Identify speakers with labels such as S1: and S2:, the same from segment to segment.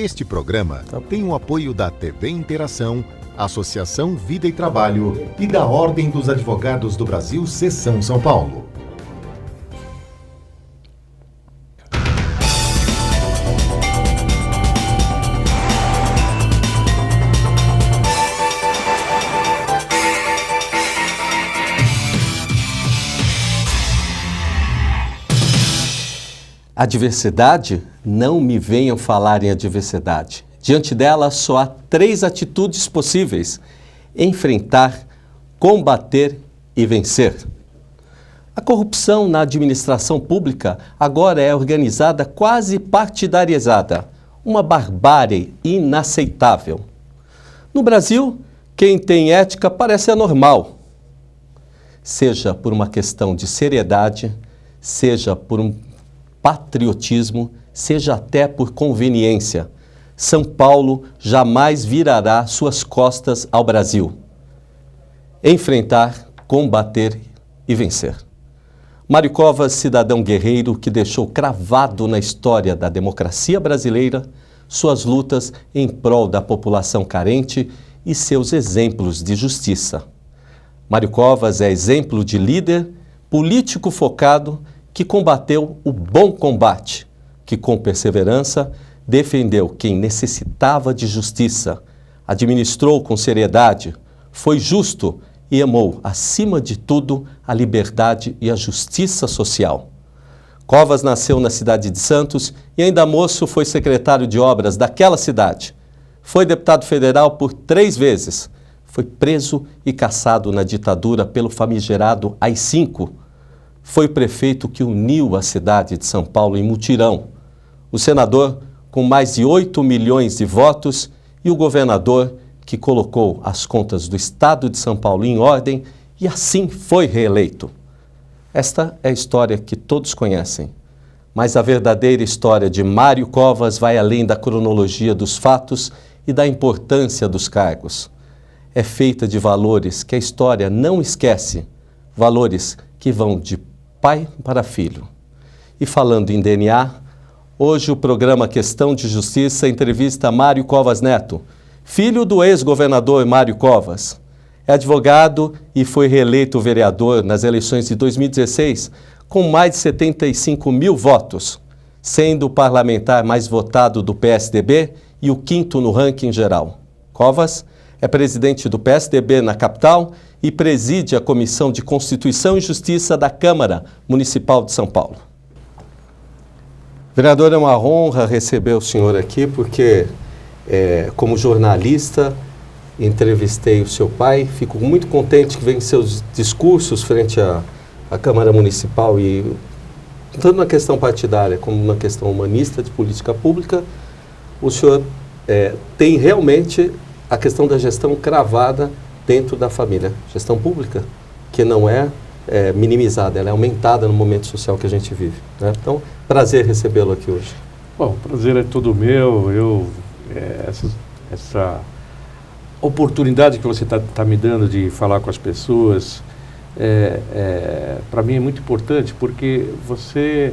S1: Este programa tem o apoio da TV Interação, Associação Vida e Trabalho e da Ordem dos Advogados do Brasil, Seção São Paulo.
S2: Adversidade? Não me venham falar em adversidade. Diante dela, só há 3 atitudes possíveis: enfrentar, combater e vencer. A corrupção na administração pública agora é organizada quase partidarizada, uma barbárie inaceitável. No Brasil, quem tem ética parece anormal. Seja por uma questão de seriedade, seja por um patriotismo, seja até por conveniência, São Paulo jamais virará suas costas ao Brasil. Enfrentar, combater e vencer. Mário Covas, cidadão guerreiro que deixou cravado na história da democracia brasileira suas lutas em prol da população carente e seus exemplos de justiça. Mário Covas é exemplo de líder, político focado, que combateu o bom combate, que com perseverança defendeu quem necessitava de justiça, administrou com seriedade, foi justo e amou, acima de tudo, a liberdade e a justiça social. Covas nasceu na cidade de Santos e ainda moço foi secretário de obras daquela cidade. Foi deputado federal por 3 vezes. Foi preso e caçado na ditadura pelo famigerado AI-5. Foi o prefeito que uniu a cidade de São Paulo em mutirão, o senador com mais de 8 milhões de votos e o governador que colocou as contas do estado de São Paulo em ordem e assim foi reeleito. Esta é a história que todos conhecem, mas a verdadeira história de Mário Covas vai além da cronologia dos fatos e da importância dos cargos. É feita de valores que a história não esquece, valores que vão de pai para filho. E falando em DNA, hoje o programa Questão de Justiça entrevista Mário Covas Neto, filho do ex-governador Mário Covas. É advogado e foi reeleito vereador nas eleições de 2016 com mais de 75 mil votos, sendo o parlamentar mais votado do PSDB e o 5º no ranking geral. Covas é presidente do PSDB na capital e preside a Comissão de Constituição e Justiça da Câmara Municipal de São Paulo. Vereador, é uma honra receber o senhor aqui, porque, como jornalista, entrevistei o seu pai. Fico muito contente que vem seus discursos frente à Câmara Municipal e, tanto na questão partidária como na questão humanista de política pública, o senhor tem realmente a questão da gestão cravada dentro da família. Gestão pública, que não é minimizada, ela é aumentada no momento social que a gente vive, né? Então, prazer recebê-lo aqui hoje.
S3: Bom, o prazer é todo meu. Essa oportunidade que você está me dando de falar com as pessoas, para mim é muito importante, porque você,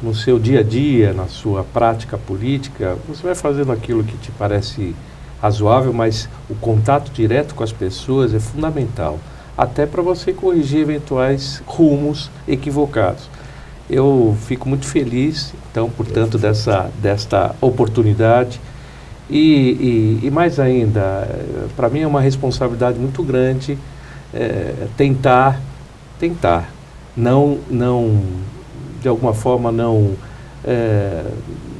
S3: no seu dia a dia, na sua prática política, você vai fazendo aquilo que te parece razoável, mas o contato direto com as pessoas é fundamental, até para você corrigir eventuais rumos equivocados. Eu fico muito feliz, então, portanto, desta oportunidade e mais ainda, para mim é uma responsabilidade muito grande tentar, não de alguma forma não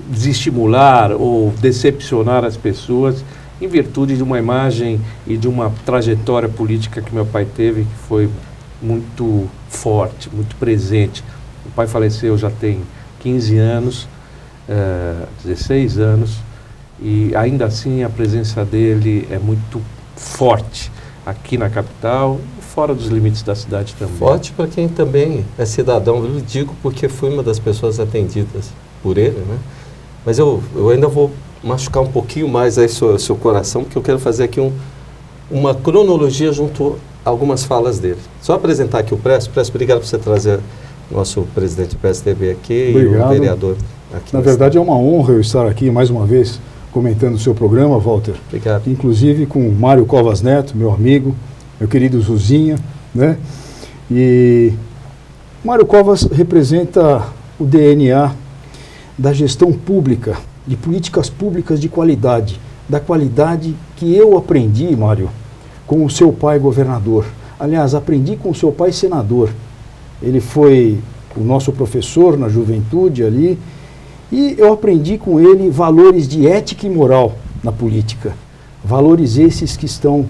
S3: desestimular ou decepcionar as pessoas, em virtude de uma imagem e de uma trajetória política que meu pai teve, que foi muito forte, muito presente. O pai faleceu já tem 15 anos, 16 anos, e ainda assim a presença dele é muito forte aqui na capital e fora dos limites da cidade também.
S2: Forte para quem também é cidadão, eu digo porque fui uma das pessoas atendidas por ele, né? Mas eu ainda vou machucar um pouquinho mais aí seu coração, porque eu quero fazer aqui uma cronologia junto a algumas falas dele. Só apresentar aqui o Presto, obrigado por você trazer nosso presidente do PSDB aqui.
S4: Obrigado.
S2: E o vereador aqui.
S4: Na verdade é uma honra eu estar aqui mais uma vez comentando o seu programa, Walter.
S2: Obrigado.
S4: Inclusive com o Mário Covas Neto, meu amigo, meu querido Zuzinha, né? E Mário Covas representa o DNA da gestão pública, de políticas públicas de qualidade, da qualidade que eu aprendi, Mário, com o seu pai governador. Aliás, aprendi com o seu pai senador. Ele foi o nosso professor na juventude ali, e eu aprendi com ele valores de ética e moral na política. Valores esses que estão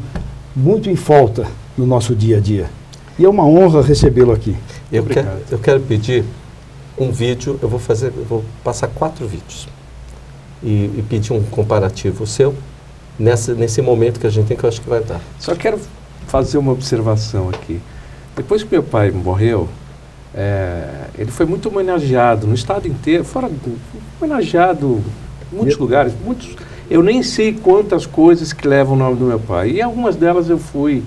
S4: muito em falta no nosso dia a dia. E é uma honra recebê-lo aqui.
S2: Eu quero pedir um vídeo, eu vou passar 4 vídeos e pedir um comparativo seu nesse momento que a gente tem, que eu acho que vai dar.
S3: Só quero fazer uma observação aqui. Depois que meu pai morreu, ele foi muito homenageado no estado inteiro, homenageado em muitos lugares, eu nem sei quantas coisas que levam o nome do meu pai. E algumas delas eu fui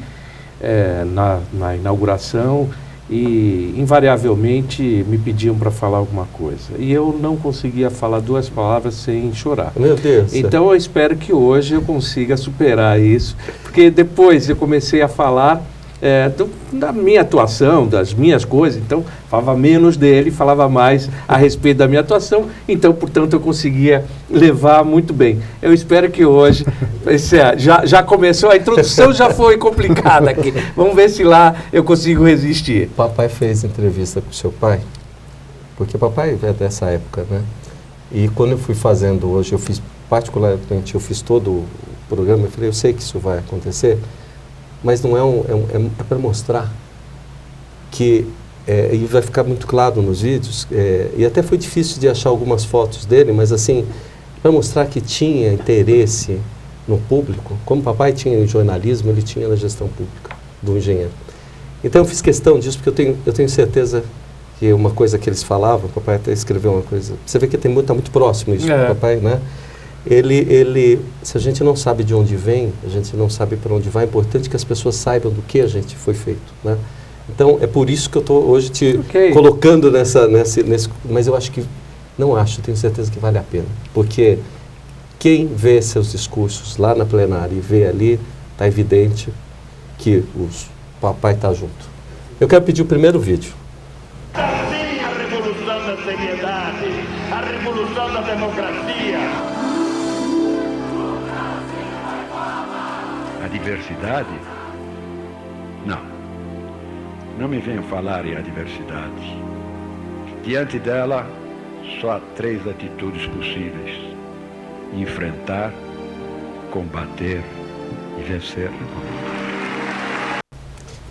S3: na inauguração e invariavelmente me pediam para falar alguma coisa. E eu não conseguia falar 2 palavras sem chorar.
S2: Meu Deus.
S3: Então eu espero que hoje eu consiga superar isso, porque depois eu comecei a falar da minha atuação, das minhas coisas, então falava menos dele, falava mais a respeito da minha atuação, então, portanto, eu conseguia levar muito bem. Eu espero que hoje, já começou, a introdução já foi complicada aqui, vamos ver se lá eu consigo resistir.
S2: Papai fez entrevista com seu pai, porque papai é dessa época, né? E quando eu fui fazendo hoje, particularmente, eu fiz todo o programa, eu falei, eu sei que isso vai acontecer, mas não é para mostrar que, e vai ficar muito claro nos vídeos, e até foi difícil de achar algumas fotos dele, mas assim, para mostrar que tinha interesse no público, como papai tinha em jornalismo, ele tinha na gestão pública, do engenheiro. Então eu fiz questão disso, porque eu tenho certeza que uma coisa que eles falavam, papai até escreveu uma coisa, você vê que está muito próximo isso, papai, né? Se a gente não sabe de onde vem, a gente não sabe para onde vai, é importante que as pessoas saibam do que a gente foi feito, né? Então, é por isso que eu estou hoje te colocando nesse... Mas eu acho que... Não acho, tenho certeza que vale a pena. Porque quem vê seus discursos lá na plenária e vê ali, está evidente que o papai está junto. Eu quero pedir o primeiro vídeo.
S5: Sim, a revolução da seriedade, a revolução da democracia.
S6: A diversidade? Não. Não me venham falar em adversidade. Diante dela, só há 3 atitudes possíveis: enfrentar, combater e vencer.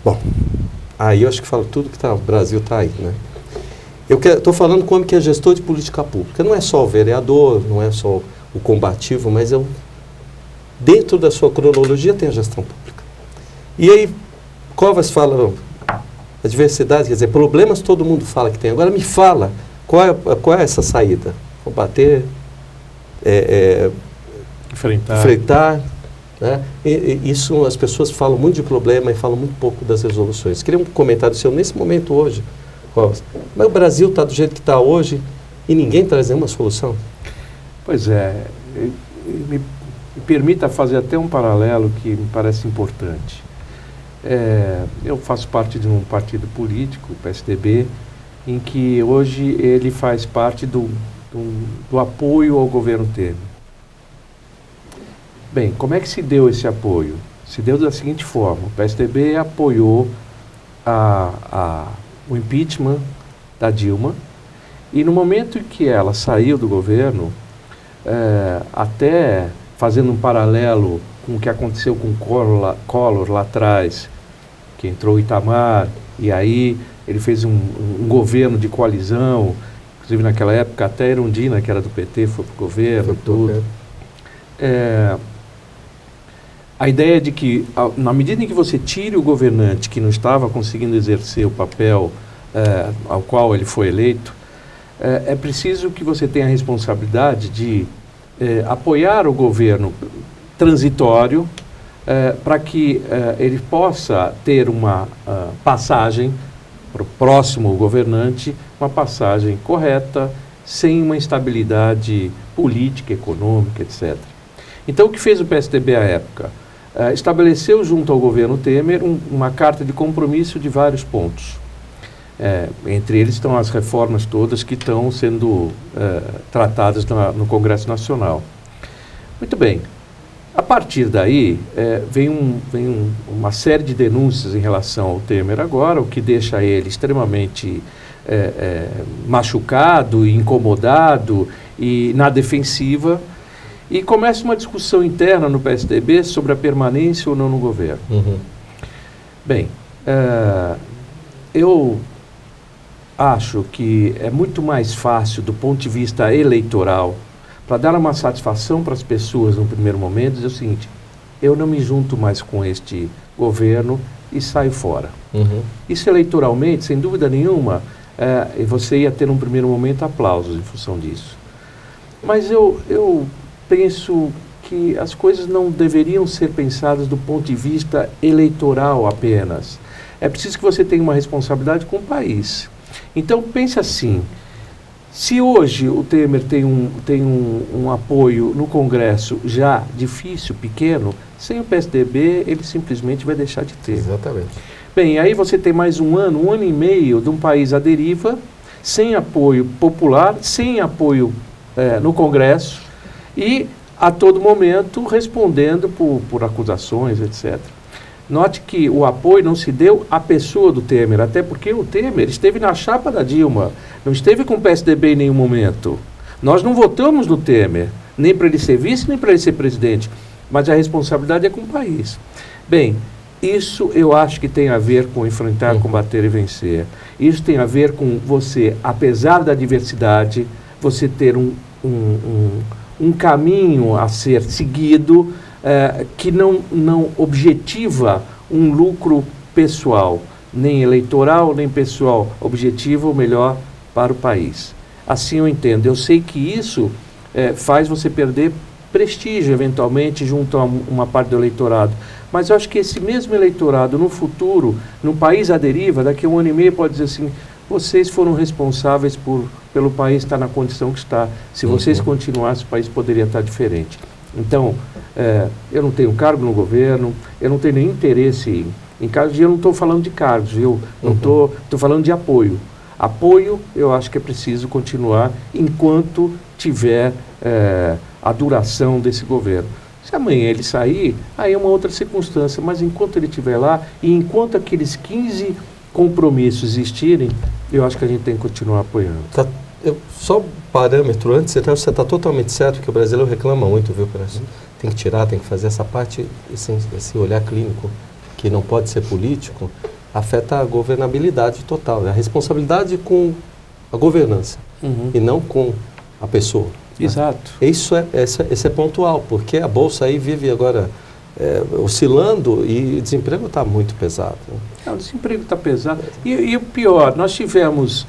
S2: Bom, aí eu acho que falo tudo que o Brasil está aí, né? Eu estou falando como que é gestor de política pública. Não é só o vereador, não é só o combativo, mas dentro da sua cronologia tem a gestão pública. E aí, Covas fala, a diversidade, quer dizer, problemas todo mundo fala que tem. Agora me fala, qual é essa saída? Combater, enfrentar, né? Isso, as pessoas falam muito de problema e falam muito pouco das resoluções. Queria um comentário seu nesse momento hoje, Covas. Mas o Brasil está do jeito que está hoje e ninguém traz nenhuma solução?
S3: Pois é, me permita fazer até um paralelo que me parece importante. Eu faço parte de um partido político, o PSDB, em que hoje ele faz parte do apoio ao governo Temer. Bem, como é que se deu esse apoio? Se deu da seguinte forma: o PSDB apoiou o impeachment da Dilma, e no momento em que ela saiu do governo, até fazendo um paralelo com o que aconteceu com o Collor lá atrás, que entrou o Itamar, e aí ele fez um governo de coalizão, inclusive naquela época até a Erundina, que era do PT, foi para o governo, tudo. A ideia de que, na medida em que você tire o governante que não estava conseguindo exercer o papel ao qual ele foi eleito, é preciso que você tenha a responsabilidade de apoiar o governo transitório para que ele possa ter uma passagem para o próximo governante, uma passagem correta, sem uma instabilidade política, econômica, etc. Então, o que fez o PSDB à época? Estabeleceu junto ao governo Temer uma carta de compromisso de vários pontos. Entre eles estão as reformas todas que estão sendo tratadas no Congresso Nacional. Muito bem. A partir daí, vem uma série de denúncias em relação ao Temer agora, o que deixa ele extremamente machucado, incomodado e na defensiva. E começa uma discussão interna no PSDB sobre a permanência ou não no governo.
S2: Uhum.
S3: Bem, eu acho que é muito mais fácil do ponto de vista eleitoral, para dar uma satisfação para as pessoas no primeiro momento, dizer o seguinte: eu não me junto mais com este governo e saio fora.
S2: Uhum.
S3: Isso eleitoralmente, sem dúvida nenhuma, você ia ter num primeiro momento aplausos em função disso. Mas eu penso que as coisas não deveriam ser pensadas do ponto de vista eleitoral apenas. É preciso que você tenha uma responsabilidade com o país. Então pense assim: se hoje o Temer tem um apoio no Congresso já difícil, pequeno, sem o PSDB ele simplesmente vai deixar de ter.
S2: Exatamente.
S3: Bem, aí você tem mais um ano e meio de um país à deriva, sem apoio popular, sem apoio no Congresso e a todo momento respondendo por acusações, etc. Note que o apoio não se deu à pessoa do Temer, até porque o Temer esteve na chapa da Dilma, não esteve com o PSDB em nenhum momento. Nós não votamos no Temer, nem para ele ser vice, nem para ele ser presidente, mas a responsabilidade é com o país. Bem, isso eu acho que tem a ver com enfrentar, combater e vencer. Isso tem a ver com você, apesar da diversidade, você ter um caminho a ser seguido que não objetiva um lucro pessoal, nem eleitoral, nem pessoal, objetiva o melhor para o país. Assim eu entendo. Eu sei que isso faz você perder prestígio, eventualmente, junto a uma parte do eleitorado. Mas eu acho que esse mesmo eleitorado, no futuro, no país à deriva, daqui a um ano e meio, pode dizer assim: vocês foram responsáveis pelo país estar na condição que está. Se vocês continuassem, o país poderia estar diferente. Então, eu não tenho cargo no governo, eu não tenho nenhum interesse em cargos, e eu não estou falando de cargos, viu? Não estou falando de apoio. Apoio, eu acho que é preciso continuar enquanto tiver a duração desse governo. Se amanhã ele sair, aí é uma outra circunstância, mas enquanto ele estiver lá, e enquanto aqueles 15 compromissos existirem, eu acho que a gente tem que continuar apoiando.
S2: Só um parâmetro antes, você está totalmente certo que o brasileiro reclama muito, viu, Prestes? Tem que tirar, tem que fazer essa parte, esse olhar clínico, que não pode ser político, afeta a governabilidade total, a responsabilidade com a governança, e não com a pessoa.
S3: Exato.
S2: Esse é pontual, porque a Bolsa aí vive agora oscilando e o desemprego está muito pesado.
S3: O desemprego está pesado. E o pior, nós tivemos,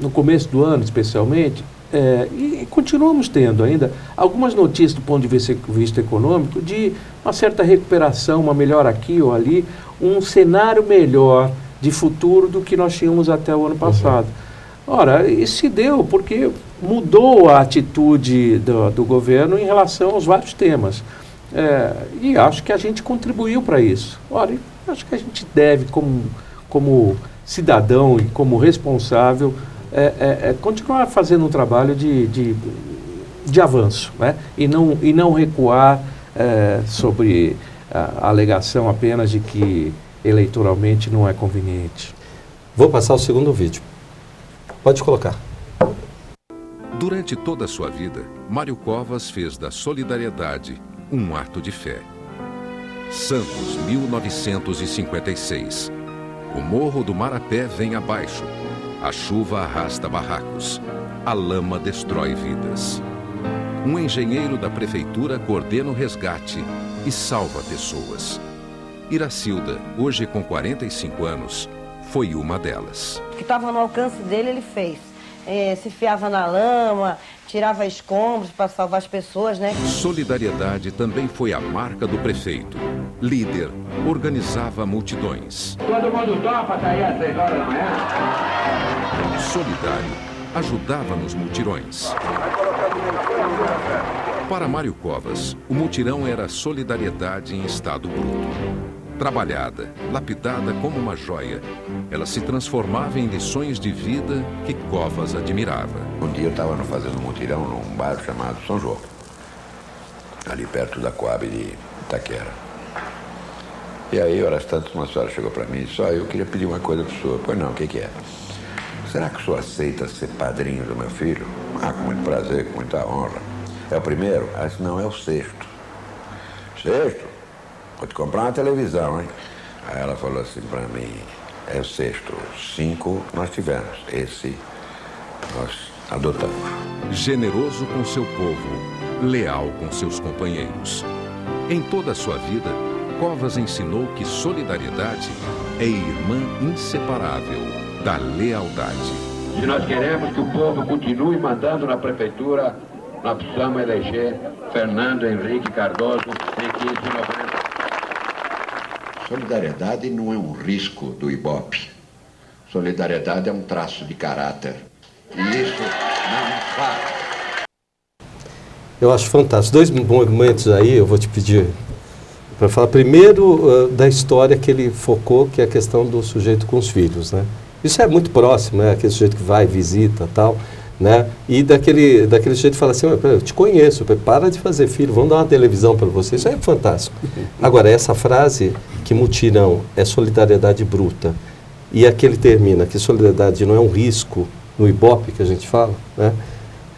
S3: no começo do ano especialmente, e continuamos tendo ainda, algumas notícias do ponto de vista econômico de uma certa recuperação, uma melhora aqui ou ali, um cenário melhor de futuro do que nós tínhamos até o ano passado. Ora, isso se deu porque mudou a atitude do governo em relação aos vários temas. E acho que a gente contribuiu para isso. Ora, acho que a gente deve, como cidadão e como responsável, continuar fazendo um trabalho de avanço, né? E não recuar sobre a alegação apenas de que eleitoralmente não é conveniente.
S2: Vou passar o segundo vídeo. Pode colocar.
S7: Durante toda a sua vida, Mário Covas fez da solidariedade um ato de fé. Santos, 1956. O Morro do Marapé vem abaixo. A chuva arrasta barracos. A lama destrói vidas. Um engenheiro da prefeitura coordena o resgate e salva pessoas. Iracilda, hoje com 45 anos, foi uma delas.
S8: O que estava no alcance dele, ele fez. Se enfiava na lama, tirava escombros para salvar as pessoas, né?
S7: Solidariedade também foi a marca do prefeito. Líder, organizava multidões.
S5: Todo mundo topa sair às 6 horas da manhã?
S7: Solidário, ajudava nos mutirões.
S5: Vai colocando
S7: Para Mário Covas, o mutirão era solidariedade em estado bruto. Trabalhada, lapidada como uma joia, ela se transformava em lições de vida que Covas admirava.
S9: Um dia eu estava fazendo um mutirão num bairro chamado São João, ali perto da Coab de Itaquera. E aí, horas tantas, uma senhora chegou para mim e disse: eu queria pedir uma coisa para o senhor. Pois não, o que é? Será que o senhor aceita ser padrinho do meu filho? Com muito prazer, com muita honra. É o primeiro? Ela disse: não, é o sexto. Sexto? Vou te comprar uma televisão, hein? Aí ela falou assim para mim: é o sexto. 5 nós tivemos. Esse nós adotamos.
S7: Generoso com seu povo, leal com seus companheiros. Em toda a sua vida, Covas ensinou que solidariedade é irmã inseparável da lealdade.
S9: Se nós queremos que o povo continue mandando na prefeitura, nós precisamos eleger Fernando Henrique Cardoso em 15 de novembro. Solidariedade não é um risco do Ibope. Solidariedade é um traço de caráter. E isso não faz.
S2: Eu acho fantástico. 2 momentos aí, eu vou te pedir para falar primeiro da história que ele focou, que é a questão do sujeito com os filhos, né? Isso é muito próximo, né? Aquele sujeito que vai, visita, tal, né? E daquele sujeito que fala assim: eu te conheço, para de fazer filho, vamos dar uma televisão para você. Isso é fantástico. Agora, essa frase que mutirão é solidariedade bruta, e aquele termina que solidariedade não é um risco, no Ibope que a gente fala, né?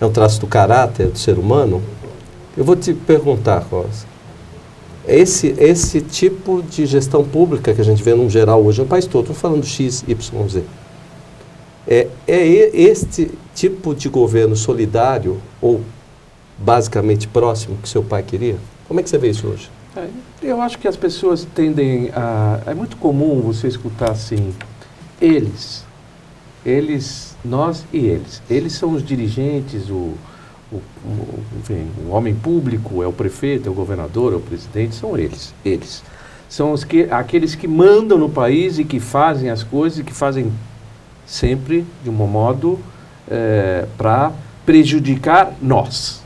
S2: É um traço do caráter do ser humano. Eu vou te perguntar, Rosa, esse tipo de gestão pública que a gente vê no geral hoje no país todo, estou falando X, Y, Z, é este tipo de governo solidário ou basicamente próximo que seu pai queria? Como é que você vê isso hoje?
S3: Eu acho que as pessoas tendem a... É muito comum você escutar assim: eles, nós e eles. Eles são os dirigentes, enfim, o homem público, é o prefeito, é o governador, é o presidente, são eles. Eles são aqueles que mandam no país e que fazem as coisas e que fazem sempre de um modo para prejudicar nós.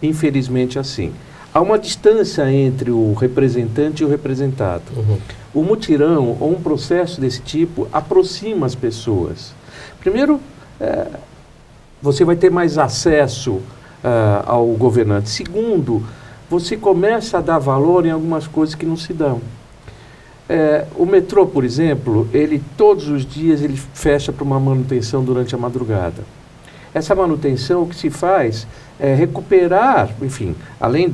S3: Infelizmente assim. Há uma distância entre o representante e o representado. Uhum. O mutirão ou um processo desse tipo aproxima as pessoas. Primeiro, você vai ter mais acesso ao governante. Segundo, você começa a dar valor em algumas coisas que não se dão. O metrô, por exemplo, todos os dias ele fecha para uma manutenção durante a madrugada. Essa manutenção, o que se faz é recuperar, enfim, além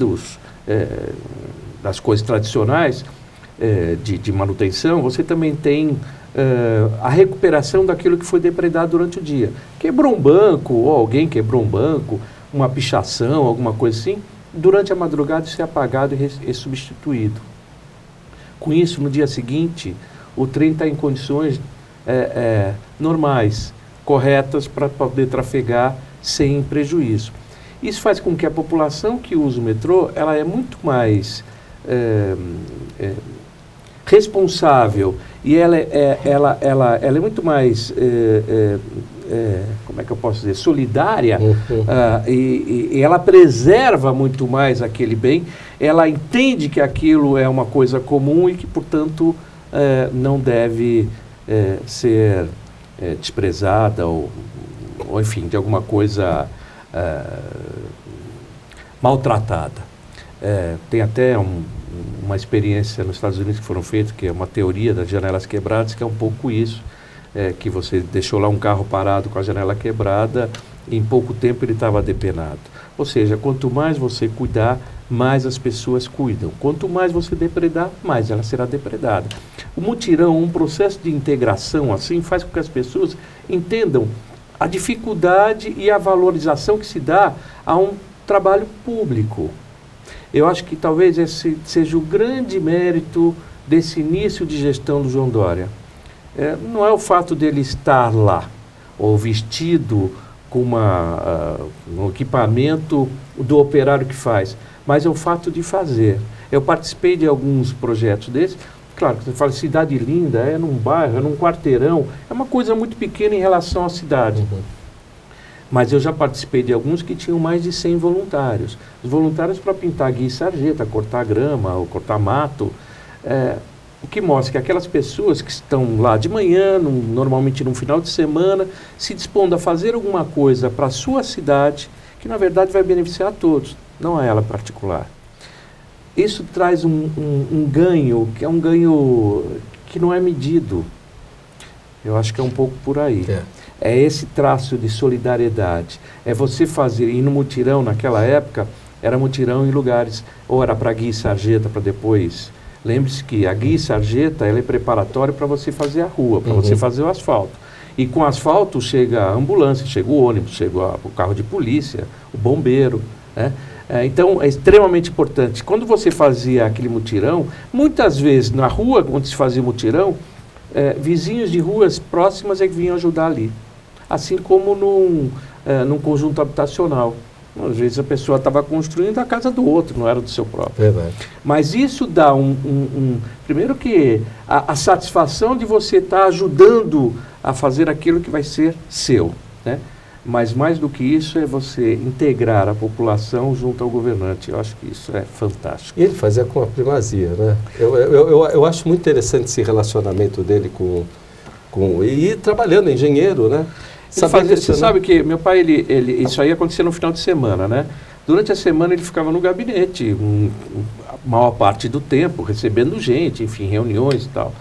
S3: das coisas tradicionais de manutenção, você também tem a recuperação daquilo que foi depredado durante o dia. Quebrou um banco, ou alguém quebrou um banco, uma pichação, alguma coisa assim, durante a madrugada isso é apagado e substituído. Com isso, no dia seguinte, o trem está em condições normais, corretas, para poder trafegar sem prejuízo. Isso faz com que a população que usa o metrô, ela é muito mais responsável e ela é muito mais, como é que eu posso dizer, solidária, e ela preserva muito mais aquele bem, ela entende que aquilo é uma coisa comum e que, portanto, não deve ser desprezada ou, enfim, de alguma coisa maltratada. Tem até uma experiência nos Estados Unidos que foram feitas, que é uma teoria das janelas quebradas, que é um pouco isso, que você deixou lá um carro parado com a janela quebrada e em pouco tempo ele estava depenado. Ou seja, quanto mais você cuidar, mais as pessoas cuidam. Quanto mais você depredar, mais ela será depredada. O mutirão, um processo de integração assim, faz com que as pessoas entendam a dificuldade e a valorização que se dá a um trabalho público. Eu acho que talvez esse seja o grande mérito desse início de gestão do João Dória. Não é o fato dele estar lá, ou vestido com um equipamento do operário que faz, mas é o fato de fazer. Eu participei de alguns projetos desses. Claro, você fala cidade linda, é num bairro, é num quarteirão, é uma coisa muito pequena em relação à cidade. Uhum. Mas eu já participei de alguns que tinham mais de 100 voluntários. Os voluntários para pintar guia e sarjeta, cortar grama ou cortar mato. O que mostra que aquelas pessoas que estão lá de manhã, normalmente no final de semana, se dispondo a fazer alguma coisa para a sua cidade, que na verdade vai beneficiar a todos, não a ela particular. Isso traz um ganho, que é um ganho que não é medido. Eu acho que é um pouco por aí. É esse traço de solidariedade. É você fazer, e no mutirão naquela época, era mutirão em lugares, ou era para guia e sarjeta, para depois. Lembre-se que a guia e sarjeta, ela é preparatória para você fazer a rua, para você fazer o asfalto. E com asfalto chega a ambulância, chega o ônibus, chega o carro de polícia, o bombeiro, né? Então, é extremamente importante. Quando você fazia aquele mutirão, muitas vezes na rua onde se fazia o mutirão, vizinhos de ruas próximas é que vinham ajudar ali. Assim como num conjunto habitacional. Às vezes a pessoa estava construindo a casa do outro, não era do seu próprio.
S2: Verdade.
S3: Mas isso dá primeiro que a satisfação de você estar ajudando a fazer aquilo que vai ser seu, né? Mas mais do que isso é você integrar a população junto ao governante. Eu acho que isso é fantástico.
S2: E ele fazia com a primazia, né? Eu acho muito interessante esse relacionamento dele e trabalhando, engenheiro, né?
S3: Você sabe que meu pai, isso aí acontecia no final de semana, né? Durante a semana ele ficava no gabinete, a maior parte do tempo, recebendo gente, enfim, reuniões e tal.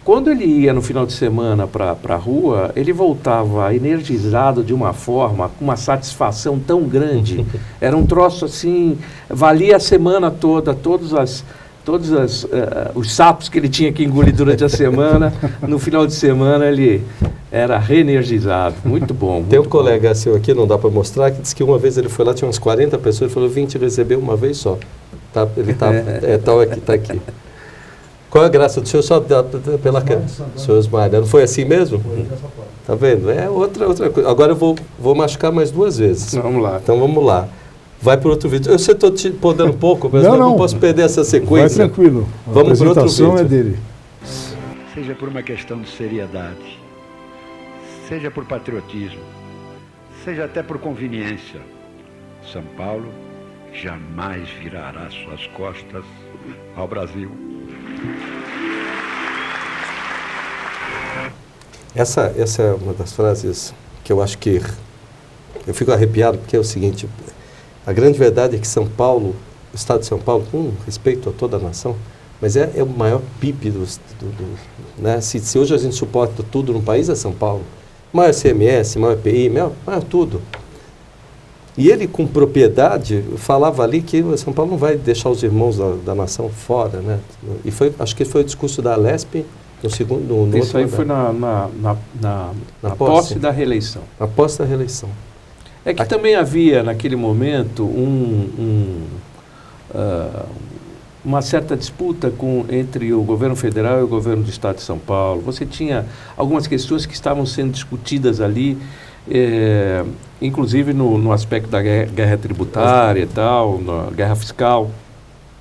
S3: Quando ele ia no final de semana para a rua, ele voltava energizado de uma forma, com uma satisfação tão grande. Era um troço assim, valia a semana toda, todos os sapos que ele tinha que engolir durante a semana, no final de semana ele era reenergizado. Muito bom.
S2: Tem um colega seu aqui, não dá para mostrar, que disse que uma vez ele foi lá, tinha umas 40 pessoas, ele falou, vim te receber uma vez só. Ele está aqui. Qual é a graça do senhor? Só pela câmera. Senhor Osmar, não foi assim mesmo? Está vendo? É outra coisa. Agora eu vou machucar mais 2 vezes.
S3: Vamos lá.
S2: Então vamos lá. Vai para outro vídeo. Eu sei que estou te podendo um pouco, mas não posso perder essa sequência.
S4: Vai tranquilo.
S2: Vamos para outro vídeo.
S4: É dele.
S6: Seja por uma questão de seriedade, seja por patriotismo, seja até por conveniência, São Paulo jamais virará suas costas ao Brasil.
S2: Essa é uma das frases que eu acho que eu fico arrepiado, porque é o seguinte: a grande verdade é que São Paulo, o estado de São Paulo, com respeito a toda a nação, mas é o maior PIB né? Se hoje a gente suporta tudo no país, é São Paulo. Maior CMS, maior PI, maior tudo. E ele, com propriedade, falava ali que São Paulo não vai deixar os irmãos da nação fora, né? E acho que foi o discurso da Alesp no segundo...
S3: Isso aí foi na posse da reeleição.
S2: Na posse da reeleição.
S3: É que também havia, naquele momento, uma certa disputa entre o governo federal e o governo do estado de São Paulo. Você tinha algumas questões que estavam sendo discutidas ali, inclusive no aspecto da guerra tributária e tal, na guerra fiscal.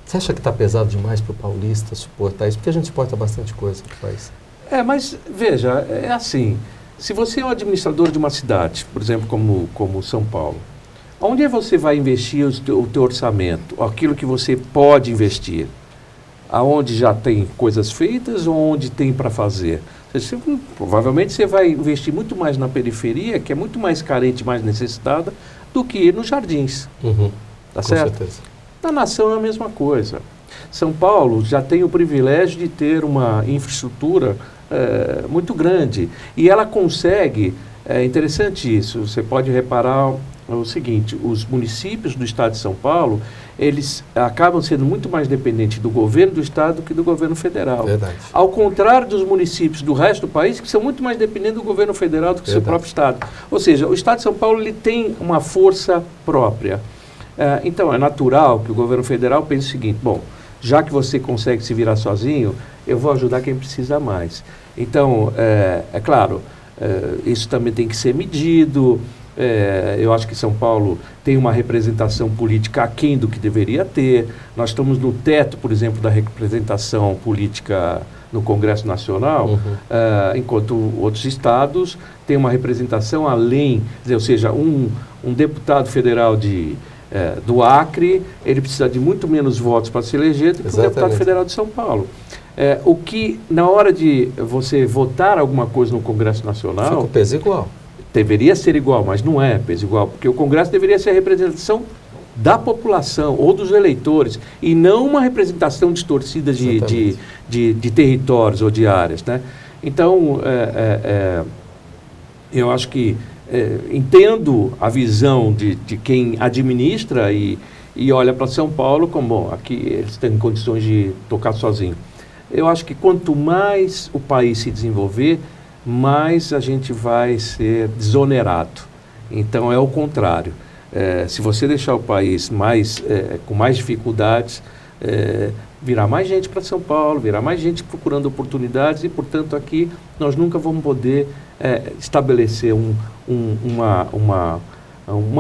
S2: Você acha que está pesado demais para o paulista suportar isso? Porque a gente suporta bastante coisa no país.
S3: Mas veja, é assim, se você é um administrador de uma cidade, por exemplo, como São Paulo, onde você vai investir o teu orçamento, aquilo que você pode investir? Aonde já tem coisas feitas ou onde tem para fazer? Provavelmente você vai investir muito mais na periferia, que é muito mais carente, mais necessitada, do que nos jardins. Tá certo? Com certeza. Na nação é a mesma coisa. São Paulo já tem o privilégio de ter uma infraestrutura muito grande. E ela consegue, é interessante isso, você pode reparar o seguinte: os municípios do estado de São Paulo, eles acabam sendo muito mais dependentes do governo do estado do que do governo federal.
S2: Verdade.
S3: Ao contrário dos municípios do resto do país, que são muito mais dependentes do governo federal do que do seu próprio estado. Ou seja, o estado de São Paulo ele tem uma força própria. Então, é natural que o governo federal pense o seguinte: bom, já que você consegue se virar sozinho, eu vou ajudar quem precisa mais. Então, é claro, isso também tem que ser medido, Eu acho que São Paulo tem uma representação política aquém do que deveria ter. Nós estamos no teto, por exemplo, da representação política no Congresso Nacional, enquanto outros estados têm uma representação além, ou seja, um deputado federal do Acre, ele precisa de muito menos votos para se eleger do que um deputado federal de São Paulo. O que, na hora de você votar alguma coisa no Congresso Nacional...
S2: Fica o peso igual.
S3: Deveria ser igual, mas não é peso igual, porque o Congresso deveria ser a representação da população ou dos eleitores, e não uma representação distorcida de territórios ou de áreas, né? Então, eu acho que entendo a visão de quem administra e olha para São Paulo como, bom, aqui eles têm condições de tocar sozinho. Eu acho que quanto mais o país se desenvolver, mais a gente vai ser desonerado. Então é o contrário. Se você deixar o país com mais dificuldades, virá mais gente para São Paulo, virá mais gente procurando oportunidades e, portanto, aqui nós nunca vamos poder estabelecer uma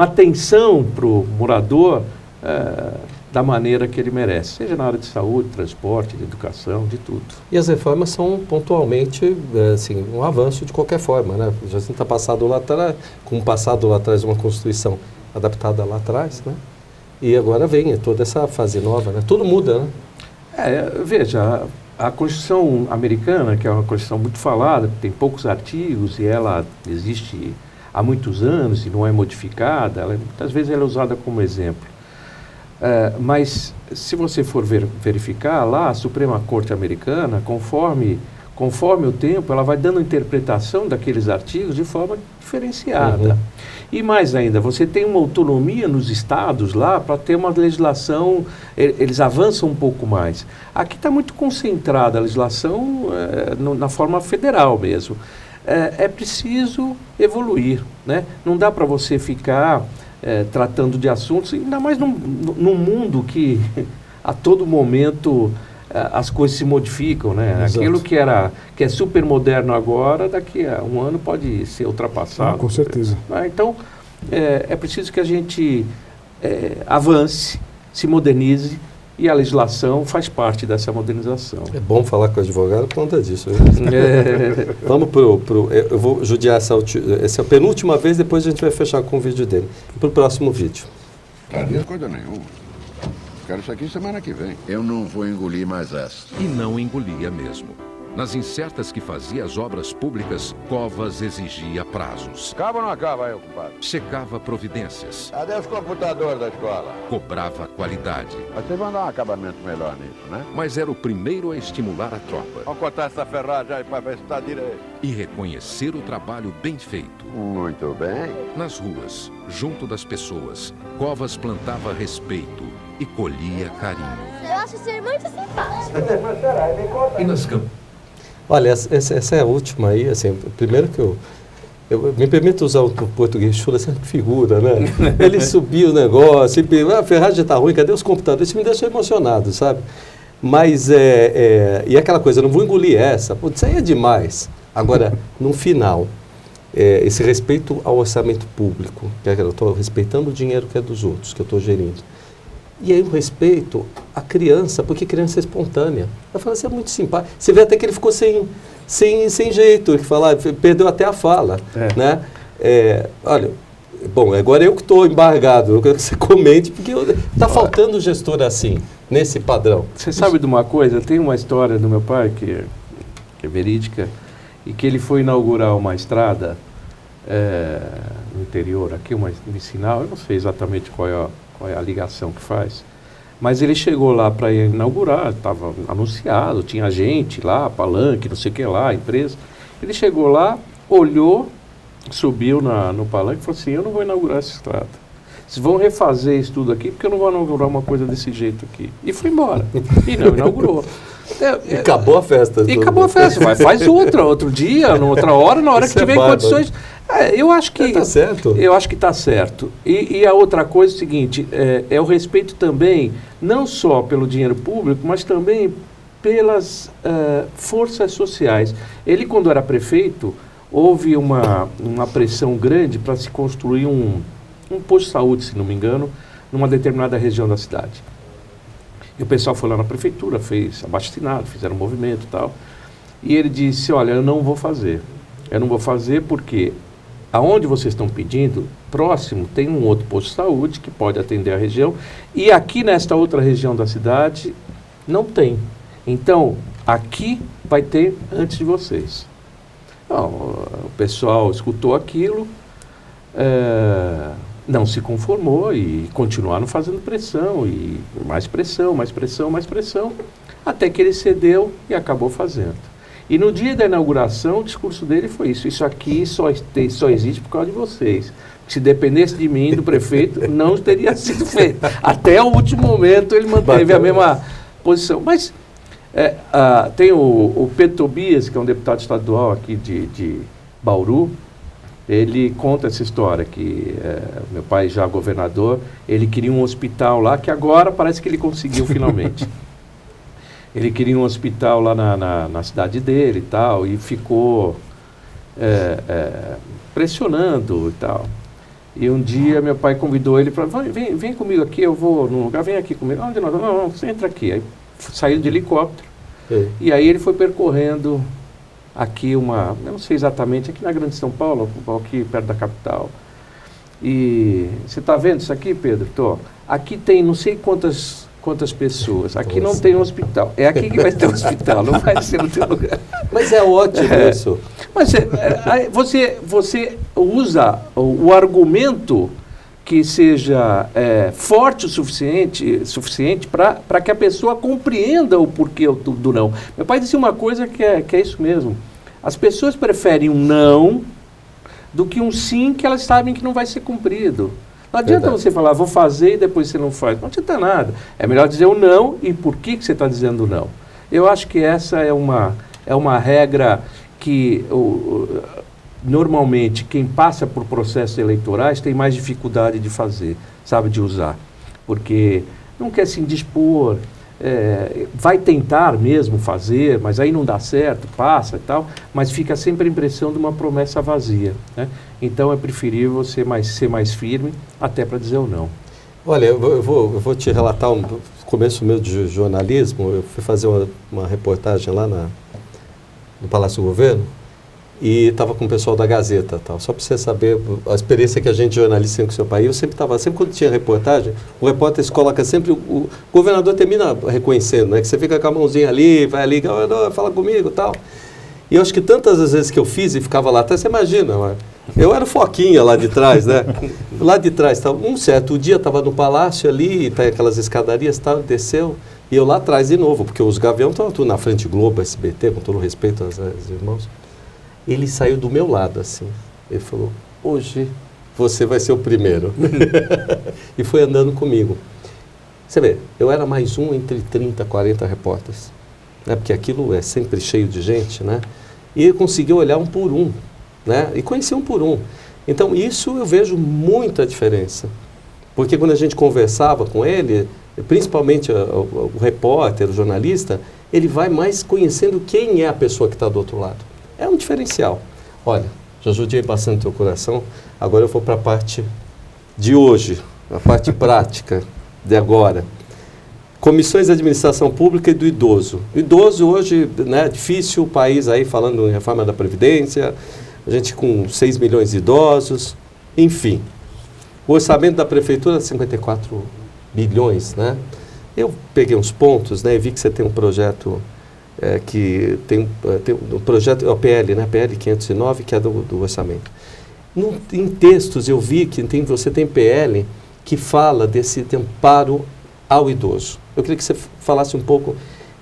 S3: atenção para o morador da maneira que ele merece, seja na área de saúde, transporte, de educação, de tudo.
S2: E as reformas são pontualmente assim, um avanço de qualquer forma, né? Já está passado lá atrás, uma Constituição adaptada lá atrás, né? E agora vem toda essa fase nova, né? Tudo muda, né?
S3: Veja, a Constituição americana, que é uma Constituição muito falada, tem poucos artigos e ela existe há muitos anos e não é modificada, muitas vezes ela é usada como exemplo. Mas se você for verificar lá, a Suprema Corte Americana, conforme o tempo, ela vai dando interpretação daqueles artigos de forma diferenciada. E mais ainda, você tem uma autonomia nos estados lá para ter uma legislação, eles avançam um pouco mais. Aqui está muito concentrada a legislação na forma federal mesmo. É preciso evoluir, né? Não dá para você ficar tratando de assuntos, ainda mais num mundo que a todo momento as coisas se modificam, né?
S4: Exato.
S3: Aquilo que é super moderno agora, daqui a um ano pode ser ultrapassado.
S4: Com certeza.
S3: Então, é preciso que a gente avance, se modernize, e a legislação faz parte dessa modernização.
S2: É bom falar com o advogado por conta disso. Vamos eu vou judiar essa é a penúltima vez, depois a gente vai fechar com o vídeo dele. Para o próximo vídeo.
S9: Não coisa nenhuma. Quero isso aqui semana que vem. Eu não vou engolir mais essa.
S7: E não engolia mesmo. Nas incertas que fazia as obras públicas, Covas exigia prazos.
S9: Acaba ou não acaba aí, compadre?
S7: Checava providências.
S9: Cadê os computadores da escola?
S7: Cobrava qualidade.
S9: Mas vocês vão dar um acabamento melhor nisso, né?
S7: Mas era o primeiro a estimular a tropa.
S9: Vamos cortar essa ferragem aí para ver se está direito.
S7: E reconhecer o trabalho bem feito.
S9: Muito bem.
S7: Nas ruas, junto das pessoas, Covas plantava respeito e colhia carinho.
S10: Eu acho ser muito simpático.
S7: E nas campanhas?
S2: Olha, essa é a última aí, assim, primeiro que eu me permito usar o português chulo, assim, figura, né? Ele subiu o negócio, a ferragem está ruim, cadê os computadores? Isso me deixou emocionado, sabe? Mas, e aquela coisa, eu não vou engolir essa, putz, isso aí é demais. Agora, no final, esse respeito ao orçamento público, que eu estou respeitando o dinheiro que é dos outros, que eu estou gerindo. E aí o respeito à criança, porque criança é espontânea. Eu falo assim, é muito simpático. Você vê até que ele ficou sem jeito, ele fala, perdeu até a fala. Né? Olha, bom, agora eu que estou embargado, eu quero que você comente, porque está faltando gestor assim, nesse padrão.
S3: Você sabe de uma coisa? Tem uma história do meu pai, que é verídica, e que ele foi inaugurar uma estrada no interior, aqui, uma vicinal, eu não sei exatamente qual é a ligação que faz, mas ele chegou lá para inaugurar, estava anunciado, tinha gente lá, palanque, não sei o que lá, empresa. Ele chegou lá, olhou, subiu no palanque e falou assim, eu não vou inaugurar essa estrada. Vocês vão refazer isso tudo aqui, porque eu não vou inaugurar uma coisa desse jeito aqui. E foi embora. E não inaugurou.
S2: E acabou a festa.
S3: E acabou a festa. Faz outro dia, outra hora, na hora que tiver condições. Eu acho que
S2: está certo.
S3: Eu acho que está certo. E a outra coisa é o seguinte, é o respeito também, não só pelo dinheiro público, mas também pelas forças sociais. Ele, quando era prefeito, houve uma pressão grande para se construir um posto de saúde, se não me engano, numa determinada região da cidade. E o pessoal foi lá na prefeitura, fez abaixo-assinado, fizeram um movimento e tal. E ele disse, olha, eu não vou fazer. Eu não vou fazer porque aonde vocês estão pedindo, próximo, tem um outro posto de saúde que pode atender a região. E aqui nesta outra região da cidade, não tem. Então, aqui vai ter antes de vocês. Então, o pessoal escutou aquilo, não se conformou e continuaram fazendo pressão, e mais pressão, mais pressão, mais pressão, até que ele cedeu e acabou fazendo. E no dia da inauguração, o discurso dele foi isso aqui só existe por causa de vocês. Se dependesse de mim, do prefeito, não teria sido feito. Até o último momento ele manteve a mesma posição. Mas tem o Pedro Tobias, que é um deputado estadual aqui de Bauru. Ele conta essa história, que meu pai, já governador, ele queria um hospital lá, que agora parece que ele conseguiu finalmente. Ele queria um hospital lá na cidade dele e tal, e ficou pressionando e tal. E um dia meu pai convidou ele para, vem comigo aqui, eu vou num lugar, vem aqui comigo. Não, você entra aqui. Aí saiu de helicóptero, e aí ele foi percorrendo aqui eu não sei exatamente, aqui na Grande São Paulo, aqui perto da capital. E você está vendo isso aqui, Pedro? Tô. Aqui tem não sei quantas pessoas. Aqui não tem um hospital. É aqui que vai ter um hospital, não vai ser no teu lugar.
S2: Mas é ótimo isso.
S3: Mas você usa o argumento que seja forte o suficiente para que a pessoa compreenda o porquê do não. Meu pai disse uma coisa que é isso mesmo. As pessoas preferem um não do que um sim que elas sabem que não vai ser cumprido. Não adianta você falar, vou fazer e depois você não faz. Não adianta nada. É melhor dizer o não e por que você está dizendo não. Eu acho que essa é uma regra que normalmente quem passa por processos eleitorais tem mais dificuldade de fazer, sabe, de usar. Porque não quer se indispor, vai tentar mesmo fazer, mas aí não dá certo, passa e tal, mas fica sempre a impressão de uma promessa vazia, né? Então é preferível ser mais firme, até para dizer o não.
S2: Olha, eu vou te relatar um começo meu de jornalismo. Eu fui fazer uma reportagem lá no Palácio do Governo e estava com o pessoal da Gazeta, tal. Só para você saber a experiência que a gente jornalista tem com o seu país. Eu sempre quando tinha reportagem, o repórter se coloca sempre, o governador termina reconhecendo, né? Que você fica com a mãozinha ali, vai ali, governador, fala comigo, tal. E eu acho que tantas as vezes que eu fiz e ficava lá atrás, você imagina, eu era foquinha lá de trás, né? Lá de trás, tal. Um certo dia estava no palácio ali, tá aquelas escadarias, tal, desceu, e eu lá atrás de novo, porque os gaviões estavam tudo na Frente Globo, SBT, com todo respeito aos irmãos. Ele saiu do meu lado, assim. Ele falou, hoje você vai ser o primeiro. E foi andando comigo. Você vê, eu era mais um entre 30, 40 repórteres. Né? Porque aquilo é sempre cheio de gente, né? E ele conseguiu olhar um por um, né? E conhecer um por um. Então, isso eu vejo muita diferença. Porque quando a gente conversava com ele, principalmente o repórter, o jornalista, ele vai mais conhecendo quem é a pessoa que está do outro lado. É um diferencial. Olha, já judiei bastante teu coração, agora eu vou para a parte de hoje, a parte prática de agora. Comissões de Administração Pública e do Idoso. O idoso hoje, né, difícil, o país aí falando em reforma da Previdência, a gente com 6 milhões de idosos, enfim. O orçamento da Prefeitura é 54 bilhões, né? Eu peguei uns pontos, né, e vi que você tem um projeto que tem um projeto, é o PL, né, PL 509, que é do orçamento. Em textos eu vi que você tem PL que fala desse amparo ao idoso. Eu queria que você falasse um pouco,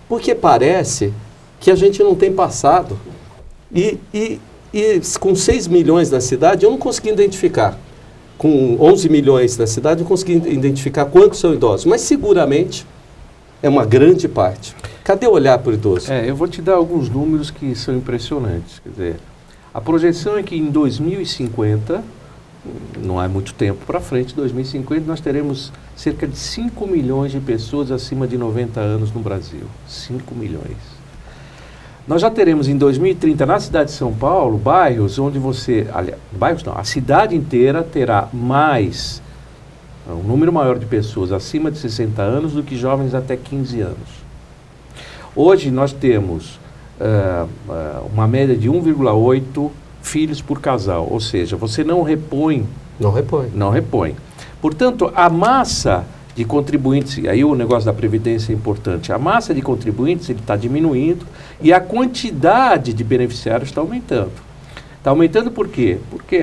S2: porque parece que a gente não tem passado. E com 6 milhões na cidade, eu não consegui identificar. Com 11 milhões na cidade, eu consegui identificar quantos são idosos. Mas seguramente é uma grande parte. Cadê o olhar para o idoso?
S3: Eu vou te dar alguns números que são impressionantes. Quer dizer, a projeção é que em 2050, não há muito tempo para frente, 2050, nós teremos cerca de 5 milhões de pessoas acima de 90 anos no Brasil. 5 milhões. Nós já teremos em 2030 na cidade de São Paulo bairros onde bairros não, a cidade inteira terá um número maior de pessoas acima de 60 anos do que jovens até 15 anos. Hoje nós temos uma média de 1,8 filhos por casal, ou seja, você não repõe. Não repõe. Portanto, a massa de contribuintes, aí o negócio da Previdência é importante, a massa de contribuintes está diminuindo e a quantidade de beneficiários está aumentando. Está aumentando por quê? Porque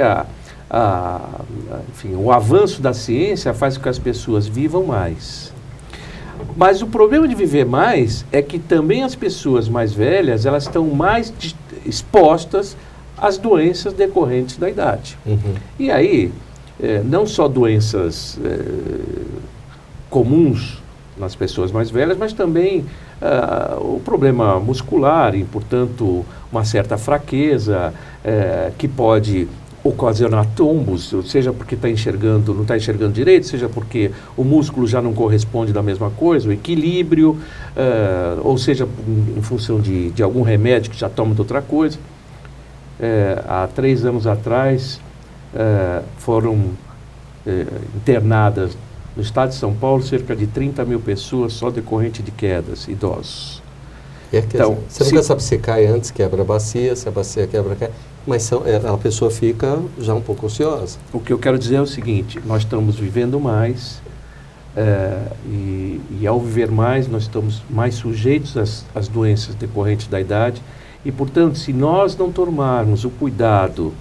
S3: enfim, o avanço da ciência faz com que as pessoas vivam mais. Mas o problema de viver mais é que também as pessoas mais velhas, elas estão mais expostas às doenças decorrentes da idade. E aí, não só doenças comuns nas pessoas mais velhas, mas também o problema muscular e, portanto, uma certa fraqueza que pode ocasionar tombos, seja porque não está enxergando direito, seja porque o músculo já não corresponde da mesma coisa, o equilíbrio, ou seja, em função de algum remédio que já toma de outra coisa. Há 3 anos atrás, foram internadas no estado de São Paulo cerca de 30 mil pessoas só decorrente de quedas, idosos.
S2: Então, você nunca sabe se cai antes, quebra a bacia, se a bacia quebra, cai. Mas a pessoa fica já um pouco ociosa.
S3: O que eu quero dizer é o seguinte, nós estamos vivendo mais e ao viver mais, nós estamos mais sujeitos às doenças decorrentes da idade e, portanto, se nós não tomarmos o cuidado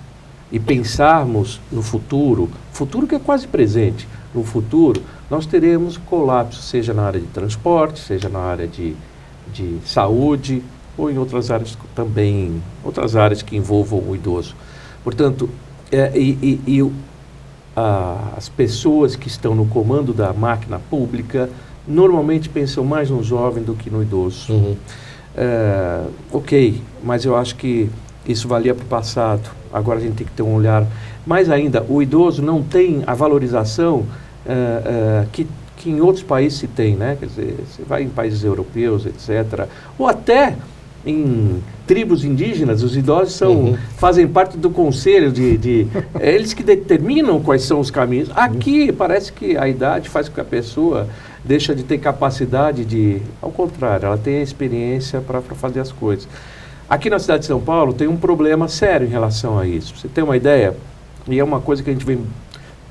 S3: e pensarmos no futuro que é quase presente, no futuro, nós teremos colapso, seja na área de transporte, seja na área de saúde, ou em outras áreas também, outras áreas que envolvam o idoso. Portanto, as pessoas que estão no comando da máquina pública normalmente pensam mais no jovem do que no idoso. Ok, mas eu acho que isso valia para o passado. Agora a gente tem que ter um olhar. Mais ainda, o idoso não tem a valorização que em outros países se tem, né? Quer dizer, você vai em países europeus, etc. Ou até em tribos indígenas, os idosos fazem parte do conselho eles que determinam quais são os caminhos. Aqui parece que a idade faz com que a pessoa deixa de ter capacidade ao contrário, ela tem a experiência para fazer as coisas. Aqui na cidade de São Paulo tem um problema sério em relação a isso. Você tem uma ideia? E é uma coisa que a gente vem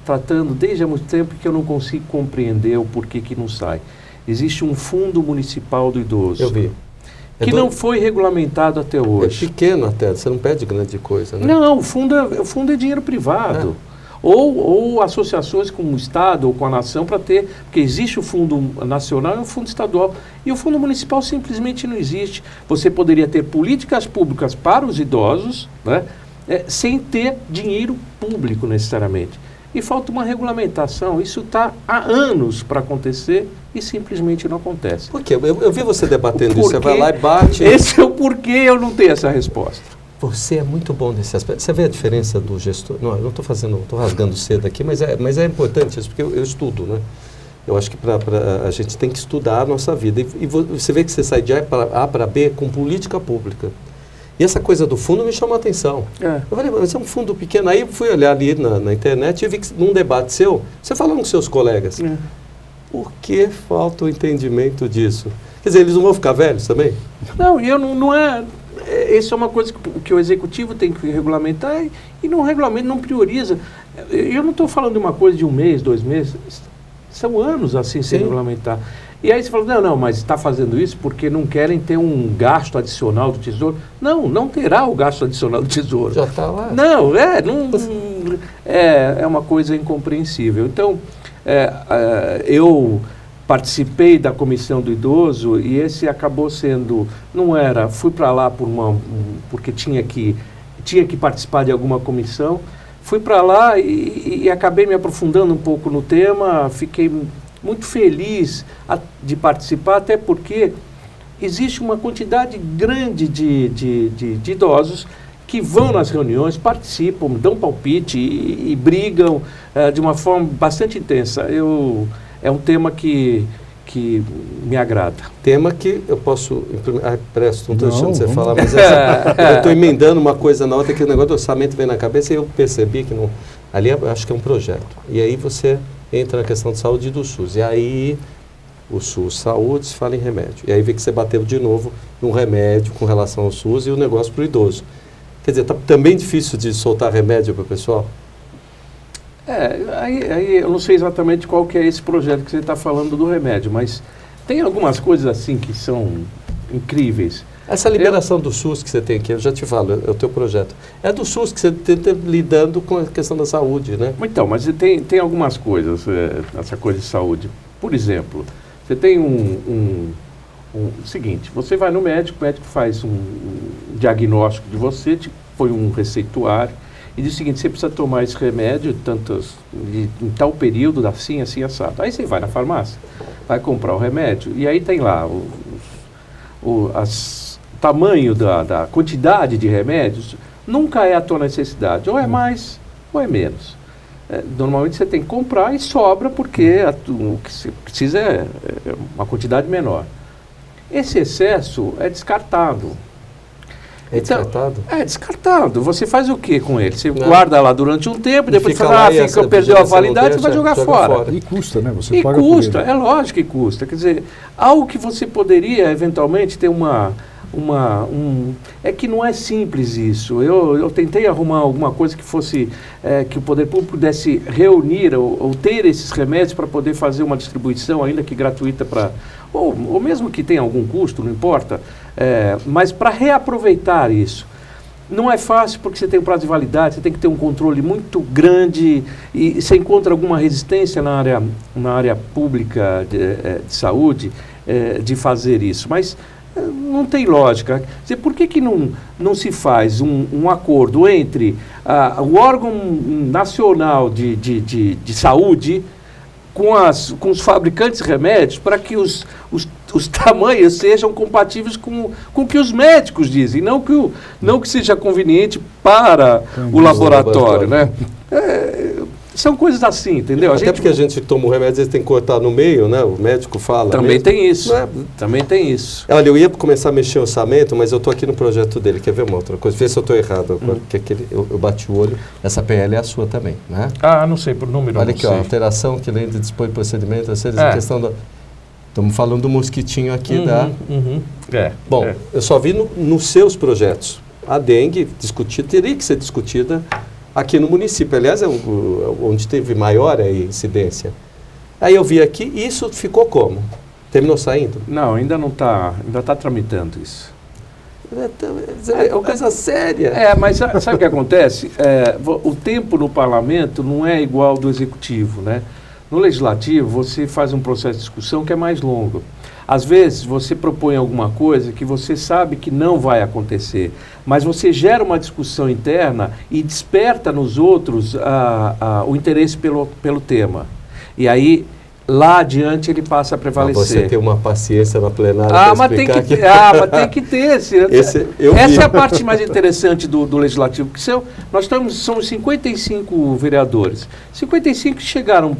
S3: tratando desde há muito tempo que eu não consigo compreender o porquê que não sai. Existe um fundo municipal do idoso.
S2: Eu vi.
S3: Que não foi regulamentado até hoje.
S2: É pequeno até, você não pede grande coisa, né?
S3: Não, o fundo é dinheiro privado. Ou associações com o Estado ou com a nação para ter, porque existe o fundo nacional e o fundo estadual. E o fundo municipal simplesmente não existe. Você poderia ter políticas públicas para os idosos, né, sem ter dinheiro público necessariamente. E falta uma regulamentação. Isso está há anos para acontecer e simplesmente não acontece.
S2: Por quê? Eu vi você debatendo isso, você vai lá e bate...
S3: Esse é o porquê eu não tenho essa resposta.
S2: Você é muito bom nesse aspecto. Você vê a diferença do gestor? Não, eu não estou rasgando cedo aqui, mas é importante isso, porque eu estudo, né? Eu acho que a gente tem que estudar a nossa vida. E você vê que você sai de A para B com política pública. E essa coisa do fundo me chamou a atenção. Eu falei, mas é um fundo pequeno. Aí fui olhar ali na internet e vi que num debate seu, você falou com seus colegas. Por que falta o entendimento disso? Quer dizer, eles não vão ficar velhos também?
S3: Não, não é... Isso é uma coisa que o executivo tem que regulamentar e não regulamenta, não prioriza. Eu não estou falando de uma coisa de 1 mês, 2 meses. São anos assim sem regulamentar. E aí você fala, não, mas está fazendo isso porque não querem ter um gasto adicional do Tesouro. Não terá o gasto adicional do Tesouro.
S2: Já está lá.
S3: Não, é uma coisa incompreensível. Então, eu participei da comissão do idoso e esse acabou sendo, fui para lá porque tinha que participar de alguma comissão, fui para lá e acabei me aprofundando um pouco no tema, fiquei muito feliz de participar, até porque existe uma quantidade grande de idosos que vão nas reuniões, participam, dão palpite e brigam de uma forma bastante intensa. É um tema que que me agrada.
S2: Tema que eu posso implementar. Presto, não estou deixando você
S4: vamos.
S2: falar, mas eu estou emendando uma coisa na outra, que o negócio do orçamento vem na cabeça e eu percebi que não. Ali eu acho que é um projeto. E aí você entra na questão de saúde e do SUS. E aí o SUS saúde se fala em remédio. E aí vê que você bateu de novo num remédio com relação ao SUS e o negócio para o idoso. Quer dizer, está também difícil de soltar remédio para o pessoal?
S3: Aí eu não sei exatamente qual que é esse projeto que você está falando do remédio, mas tem algumas coisas assim que são incríveis.
S2: Essa liberação do SUS que você tem aqui, eu já te falo, é o teu projeto. É do SUS que você tenta lidando com a questão da saúde, né?
S3: Então, mas tem algumas coisas, essa coisa de saúde. Por exemplo, você tem seguinte, você vai no médico, o médico faz um diagnóstico de você, te põe um receituário, e diz o seguinte, você precisa tomar esse remédio em tal período, assim, assado. Aí você vai na farmácia, vai comprar o remédio, e aí tem lá o tamanho da quantidade de remédios, nunca é a tua necessidade, ou é mais ou é menos. Normalmente você tem que comprar e sobra porque o que você precisa é uma quantidade menor. Esse excesso é descartado.
S2: É descartado?
S3: É descartado. Você faz o que com ele? Você guarda lá durante um tempo, depois você fala, perdeu a validade, você vai jogar fora.
S4: E custa, né? Você
S3: e
S4: paga
S3: custa, é lógico que custa. Quer dizer, algo que você poderia eventualmente ter é que não é simples isso. Eu tentei arrumar alguma coisa que fosse, que o poder público pudesse reunir ou ter esses remédios para poder fazer uma distribuição, ainda que gratuita, ou mesmo que tenha algum custo, não importa, mas para reaproveitar isso. Não é fácil porque você tem um prazo de validade, você tem que ter um controle muito grande e você encontra alguma resistência na área pública de saúde de fazer isso. Mas não tem lógica. Quer dizer, por que não se faz um acordo entre o órgão nacional de saúde com os fabricantes de remédios para que os tamanhos sejam compatíveis com o que os médicos dizem, não que seja conveniente para o laboratório, né? São coisas assim, entendeu?
S2: Porque a gente toma o remédio, às vezes tem que cortar no meio, né? O médico fala.
S3: Também tem isso. Também tem isso.
S2: Olha, eu ia começar a mexer o orçamento, mas eu estou aqui no projeto dele. Quer ver uma outra coisa? Vê se eu estou errado. Eu bati o olho. Essa PL é a sua também, né?
S3: Não sei, por número.
S2: Olha aqui, ó, alteração que lei dispõe de procedimento, em questão da... Estamos falando do mosquitinho aqui Bom, eu só vi nos seus projetos. A dengue teria que ser discutida aqui no município. Aliás, é onde teve maior incidência. Aí eu vi aqui, e isso ficou como? Terminou saindo?
S3: Não, ainda não está, ainda está tramitando isso.
S2: É uma coisa séria.
S3: Mas sabe o que acontece? O tempo no parlamento não é igual ao do executivo, né? No legislativo, você faz um processo de discussão que é mais longo. Às vezes, você propõe alguma coisa que você sabe que não vai acontecer, mas você gera uma discussão interna e desperta nos outros o interesse pelo tema. E aí, lá adiante, ele passa a prevalecer.
S2: Você tem uma paciência na plenária
S3: mas tem que ter. Essa é a parte mais interessante do Legislativo, que somos 55 vereadores. 55 que chegaram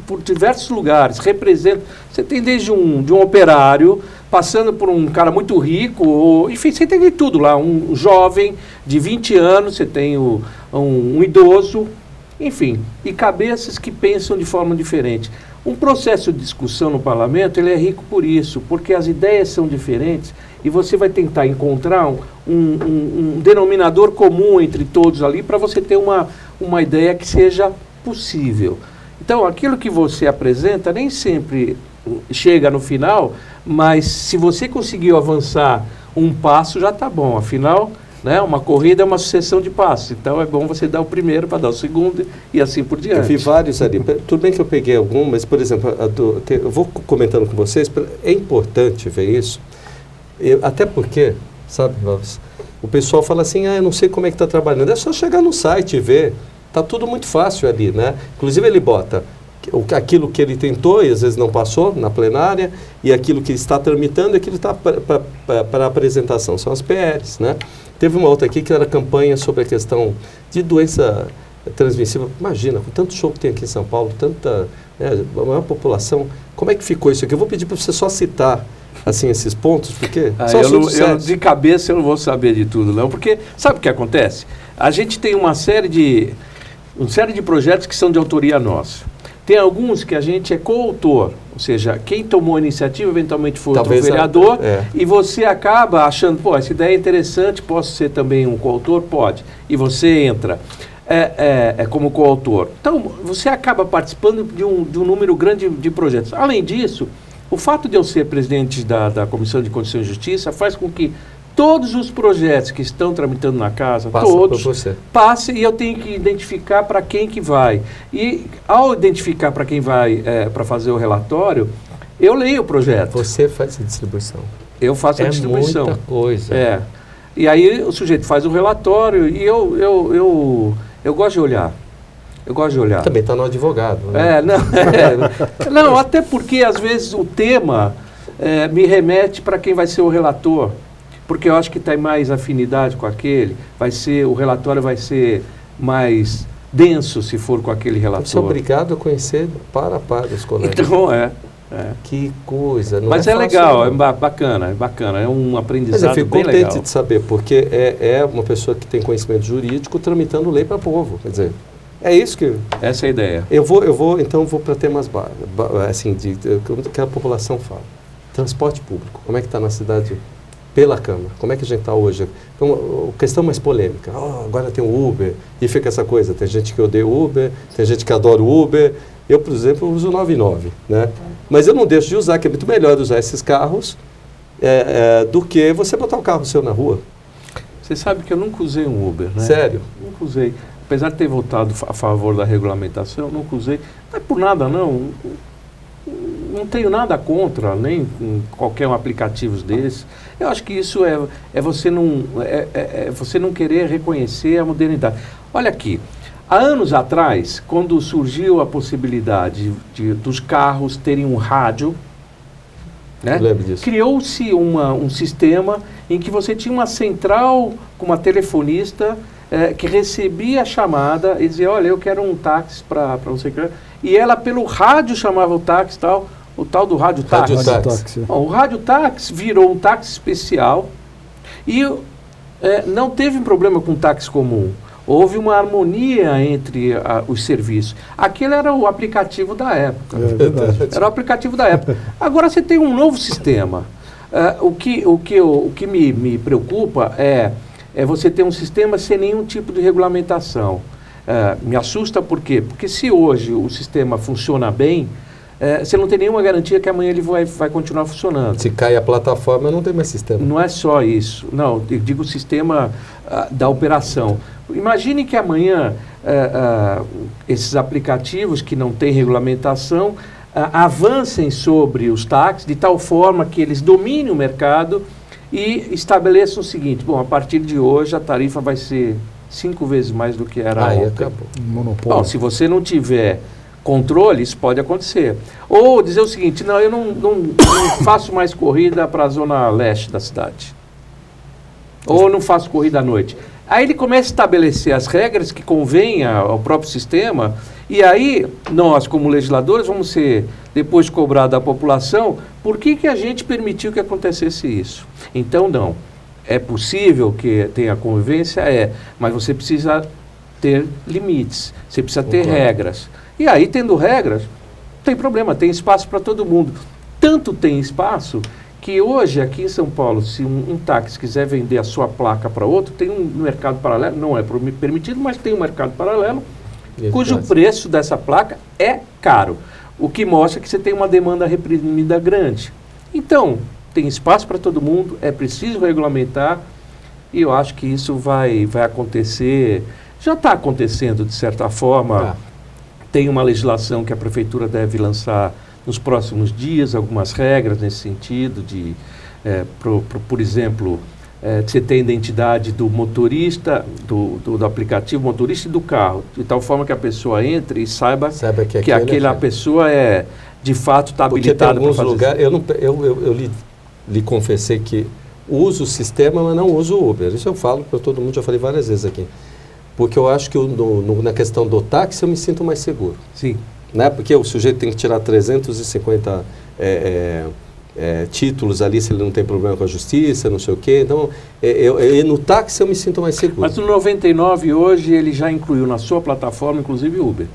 S3: por diversos lugares, representam. Você tem desde um operário, passando por um cara muito rico, enfim, você tem de tudo lá. Um jovem de 20 anos, você tem um idoso, enfim, e cabeças que pensam de forma diferente. Um processo de discussão no parlamento, ele é rico por isso, porque as ideias são diferentes e você vai tentar encontrar um denominador comum entre todos ali para você ter uma ideia que seja possível. Então, aquilo que você apresenta nem sempre chega no final, mas se você conseguiu avançar um passo, já está bom. Afinal, né, uma corrida é uma sucessão de passos, então é bom você dar o primeiro para dar o segundo e assim por diante.
S2: Eu vi vários ali, tudo bem que eu peguei algum, mas por exemplo, eu vou comentando com vocês, é importante ver isso, até porque, sabe, o pessoal fala assim, eu não sei como é que está trabalhando, é só chegar no site e ver, está tudo muito fácil ali, né? Inclusive ele bota aquilo que ele tentou e às vezes não passou na plenária e aquilo que está tramitando, aquilo está para apresentação, são as PLs, né? Teve uma outra aqui que era campanha sobre a questão de doença transmissível. Imagina, com tanto show que tem aqui em São Paulo, tanta, a maior população, como é que ficou isso aqui? Eu vou pedir para você só citar assim, esses pontos, porque
S3: de cabeça eu não vou saber de tudo, não, porque sabe o que acontece? A gente tem uma série de projetos que são de autoria nossa. Tem alguns que a gente é coautor, ou seja, quem tomou a iniciativa eventualmente foi outro vereador, e você acaba achando, pô, essa ideia é interessante, posso ser também um coautor? Pode. E você entra como coautor. Então, você acaba participando de um número grande de projetos. Além disso, o fato de eu ser presidente da Comissão de Constituição e Justiça faz com que todos os projetos que estão tramitando na casa, passem, e eu tenho que identificar para quem que vai. E ao identificar para quem vai para fazer o relatório, eu leio o projeto.
S2: Você faz a distribuição.
S3: Eu faço a distribuição.
S2: Muita coisa.
S3: E aí o sujeito faz o relatório e eu gosto de olhar. Eu gosto de olhar.
S2: Também está no advogado. Né?
S3: Não, até porque às vezes o tema me remete para quem vai ser o relator. Porque eu acho que tem mais afinidade com aquele, o relatório vai ser mais denso se for com aquele relator.
S2: Eu sou obrigado a conhecer para os colegas.
S3: Então,
S2: Que coisa.
S3: Mas é legal, é bacana, é um aprendizado bem legal. Mas eu fico
S2: contente de saber, porque é uma pessoa que tem conhecimento jurídico tramitando lei para o povo, quer dizer... É isso que...
S3: Essa é a ideia.
S2: Eu vou para temas assim, que a população fala. Transporte público, como é que está na cidade pela Câmara? Como é que a gente está hoje? Então, questão mais polêmica. Agora tem o Uber, e fica essa coisa. Tem gente que odeia o Uber, tem gente que adora o Uber. Eu, por exemplo, uso o 99, né? Mas eu não deixo de usar, que é muito melhor usar esses carros do que você botar o carro seu na rua.
S3: Você sabe que eu nunca usei um Uber, né?
S2: Sério?
S3: Nunca usei. Apesar de ter votado a favor da regulamentação, eu nunca usei. Não é por nada, não. Não tenho nada contra, nem qualquer um aplicativo desse. Eu acho que isso é você não querer reconhecer a modernidade. Olha aqui, há anos atrás, quando surgiu a possibilidade dos carros terem um rádio, né? Criou-se um sistema em que você tinha uma central com uma telefonista que recebia a chamada e dizia, olha, eu quero um táxi para você. E ela, pelo rádio, chamava o táxi tal. O tal do rádio táxi. O rádio táxi virou um táxi especial e não teve um problema com o táxi comum. Houve uma harmonia entre os serviços. Aquele era o aplicativo da época.
S4: É verdade.
S3: Era o aplicativo da época. Agora você tem um novo sistema. O que me preocupa é você ter um sistema sem nenhum tipo de regulamentação. Me assusta por quê? Porque se hoje o sistema funciona bem, você não tem nenhuma garantia que amanhã ele vai continuar funcionando.
S2: Se cai a plataforma, não tem mais sistema.
S3: Não é só isso. Não, eu digo o sistema da operação. Imagine que amanhã esses aplicativos que não têm regulamentação avancem sobre os táxis de tal forma que eles dominem o mercado e estabeleçam o seguinte, bom, a partir de hoje a tarifa vai ser 5 vezes mais do que era ontem.
S2: Acabou.
S4: Monopólio.
S3: Bom, se você não tiver controle, isso pode acontecer. Ou dizer o seguinte, não, eu não faço mais corrida para a zona leste da cidade. Ou não faço corrida à noite. Aí ele começa a estabelecer as regras que convêm ao próprio sistema, e aí nós, como legisladores, vamos ser depois cobrados da população por que a gente permitiu que acontecesse isso. Então, não. É possível que tenha convivência? Mas você precisa ter limites, você precisa ter regras. E aí, tendo regras, não tem problema, tem espaço para todo mundo. Tanto tem espaço que hoje, aqui em São Paulo, se um táxi quiser vender a sua placa para outro, tem um mercado paralelo, não é permitido, mas tem um mercado paralelo, cujo preço dessa placa é caro, o que mostra que você tem uma demanda reprimida grande. Então, tem espaço para todo mundo, é preciso regulamentar, e eu acho que isso vai acontecer, já está acontecendo de certa forma. Tem uma legislação que a Prefeitura deve lançar nos próximos dias, algumas regras nesse sentido, por exemplo, você ter a identidade do motorista, do aplicativo motorista e do carro, de tal forma que a pessoa entre e saiba que aquela pessoa de fato está habilitada para fazer
S2: lugares, eu lhe confessei que uso o sistema, mas não uso o Uber. Isso eu falo para todo mundo, já falei várias vezes aqui. Porque eu acho que na questão do táxi eu me sinto mais seguro.
S3: Sim.
S2: Né? Porque o sujeito tem que tirar 350 títulos ali se ele não tem problema com a justiça, não sei o quê. Então, no táxi eu me sinto mais seguro.
S3: Mas no 99 hoje ele já incluiu na sua plataforma, inclusive Uber.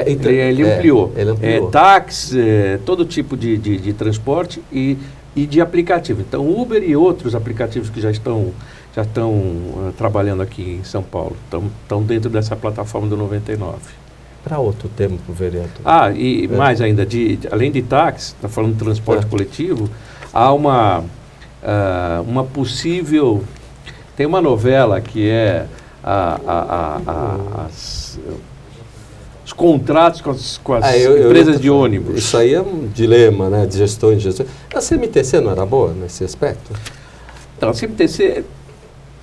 S2: Então,
S3: ele ampliou.
S2: Ele ampliou.
S3: Táxi, todo tipo de transporte e de aplicativo. Então, Uber e outros aplicativos que já estão trabalhando aqui em São Paulo, estão dentro dessa plataforma do 99.
S2: Para outro tema, para o vereador.
S3: Mais ainda, além de táxi, está falando de transporte coletivo, há uma possível... Tem uma novela que é os contratos com as empresas de ônibus.
S2: Isso aí é um dilema, né? De gestão. A CMTC não era boa nesse aspecto?
S3: Então, a CMTC...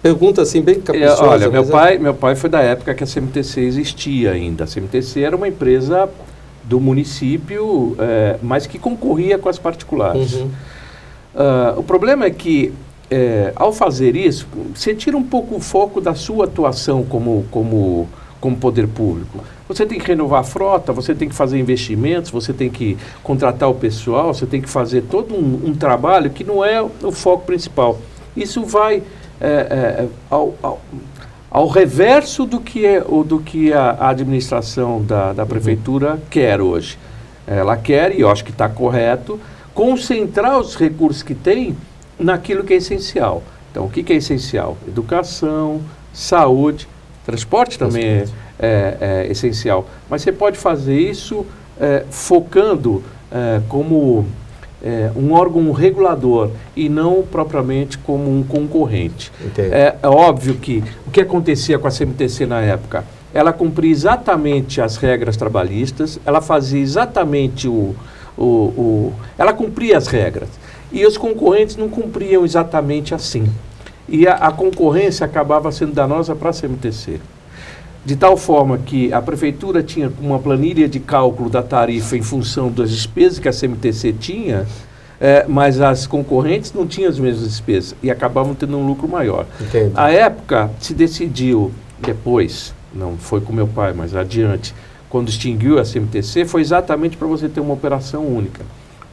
S2: Pergunta assim, bem caprichosa.
S3: Olha, meu pai foi da época que a CMTC existia ainda. A CMTC era uma empresa do município, mas que concorria com as particulares.
S2: Uhum.
S3: O problema é que, ao fazer isso, você tira um pouco o foco da sua atuação como poder público. Você tem que renovar a frota, você tem que fazer investimentos, você tem que contratar o pessoal, você tem que fazer todo um trabalho que não é o foco principal. Isso vai... ao reverso do que a administração da prefeitura quer hoje. Ela quer, e eu acho que está correto, concentrar os recursos que tem naquilo que é essencial. Então, o que é essencial? Educação, saúde, transporte também é essencial. Mas você pode fazer isso focando como... um órgão regulador e não propriamente como um concorrente. É óbvio que o que acontecia com a CMTC na época, ela cumpria exatamente as regras trabalhistas, ela fazia exatamente ela cumpria as regras e os concorrentes não cumpriam exatamente assim. E a concorrência acabava sendo danosa para a CMTC. De tal forma que a prefeitura tinha uma planilha de cálculo da tarifa em função das despesas que a CMTC tinha, mas as concorrentes não tinham as mesmas despesas e acabavam tendo um lucro maior.
S2: Entendi.
S3: À época, se decidiu, depois, não foi com meu pai, mas adiante, quando extinguiu a CMTC, foi exatamente para você ter uma operação única.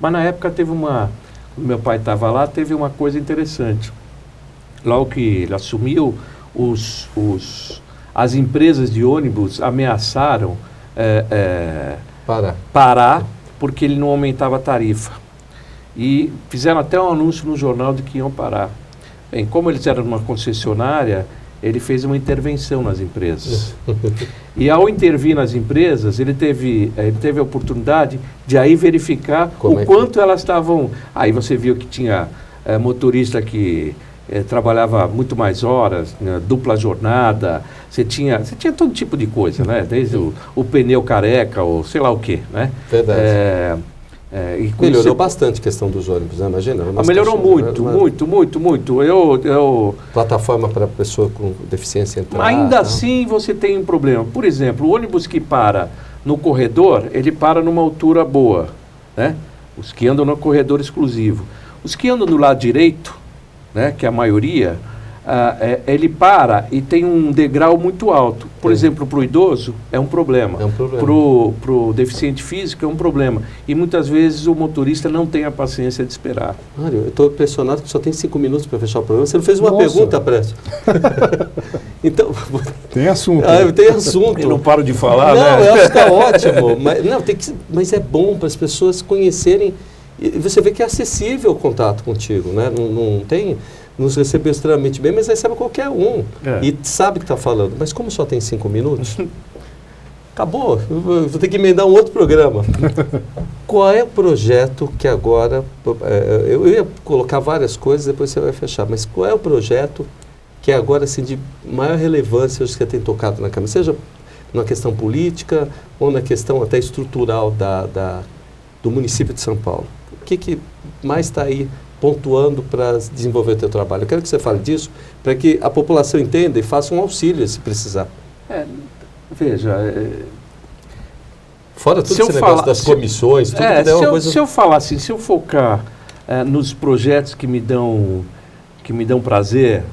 S3: Mas na época quando meu pai estava lá, teve uma coisa interessante. Logo que ele assumiu, as empresas de ônibus ameaçaram parar porque ele não aumentava a tarifa. E fizeram até um anúncio no jornal de que iam parar. Bem, como eles eram uma concessionária, ele fez uma intervenção nas empresas. E ao intervir nas empresas, ele teve a oportunidade de aí verificar quanto elas estavam... Aí você viu que tinha motorista que... trabalhava muito mais horas, né, dupla jornada, você tinha todo tipo de coisa, né? Desde o pneu careca, ou sei lá o quê, né?
S2: Verdade. Melhorou bastante a questão dos ônibus, né? Imagina.
S3: Melhorou muito.
S2: Plataforma para pessoa com deficiência entrar.
S3: Ainda assim você tem um problema. Por exemplo, o ônibus que para no corredor, ele para numa altura boa, né? Os que andam no corredor exclusivo. Os que andam do lado direito, né, que é a maioria, ele para e tem um degrau muito alto. Por exemplo, para o idoso é um problema. Para o deficiente físico é um problema. E muitas vezes o motorista não tem a paciência de esperar.
S2: Mário, eu estou impressionado que só tem 5 minutos para fechar o programa. Você não fez uma pergunta, Presto? Então,
S4: tem assunto.
S2: Tem assunto.
S3: Eu não paro de falar,
S2: não,
S3: né?
S2: Eu acho que está ótimo. Mas é bom para as pessoas conhecerem. E você vê que é acessível o contato contigo, né? Não tem... Nos recebeu extremamente bem, mas recebe qualquer um. E sabe o que está falando. Mas como só tem 5 minutos, acabou. Eu vou ter que emendar um outro programa. Qual é o projeto que agora... eu ia colocar várias coisas, depois você vai fechar. Mas qual é o projeto que agora, assim, de maior relevância, hoje que você tem tocado na Câmara? Seja na questão política ou na questão até estrutural do município de São Paulo. O que mais está aí pontuando para desenvolver o teu trabalho? Eu quero que você fale disso, para que a população entenda e faça um auxílio, se precisar.
S3: Veja...
S2: Fora tudo esse negócio das comissões, tudo que der uma coisa...
S3: Se eu falar assim, se eu focar nos projetos que me dão prazer,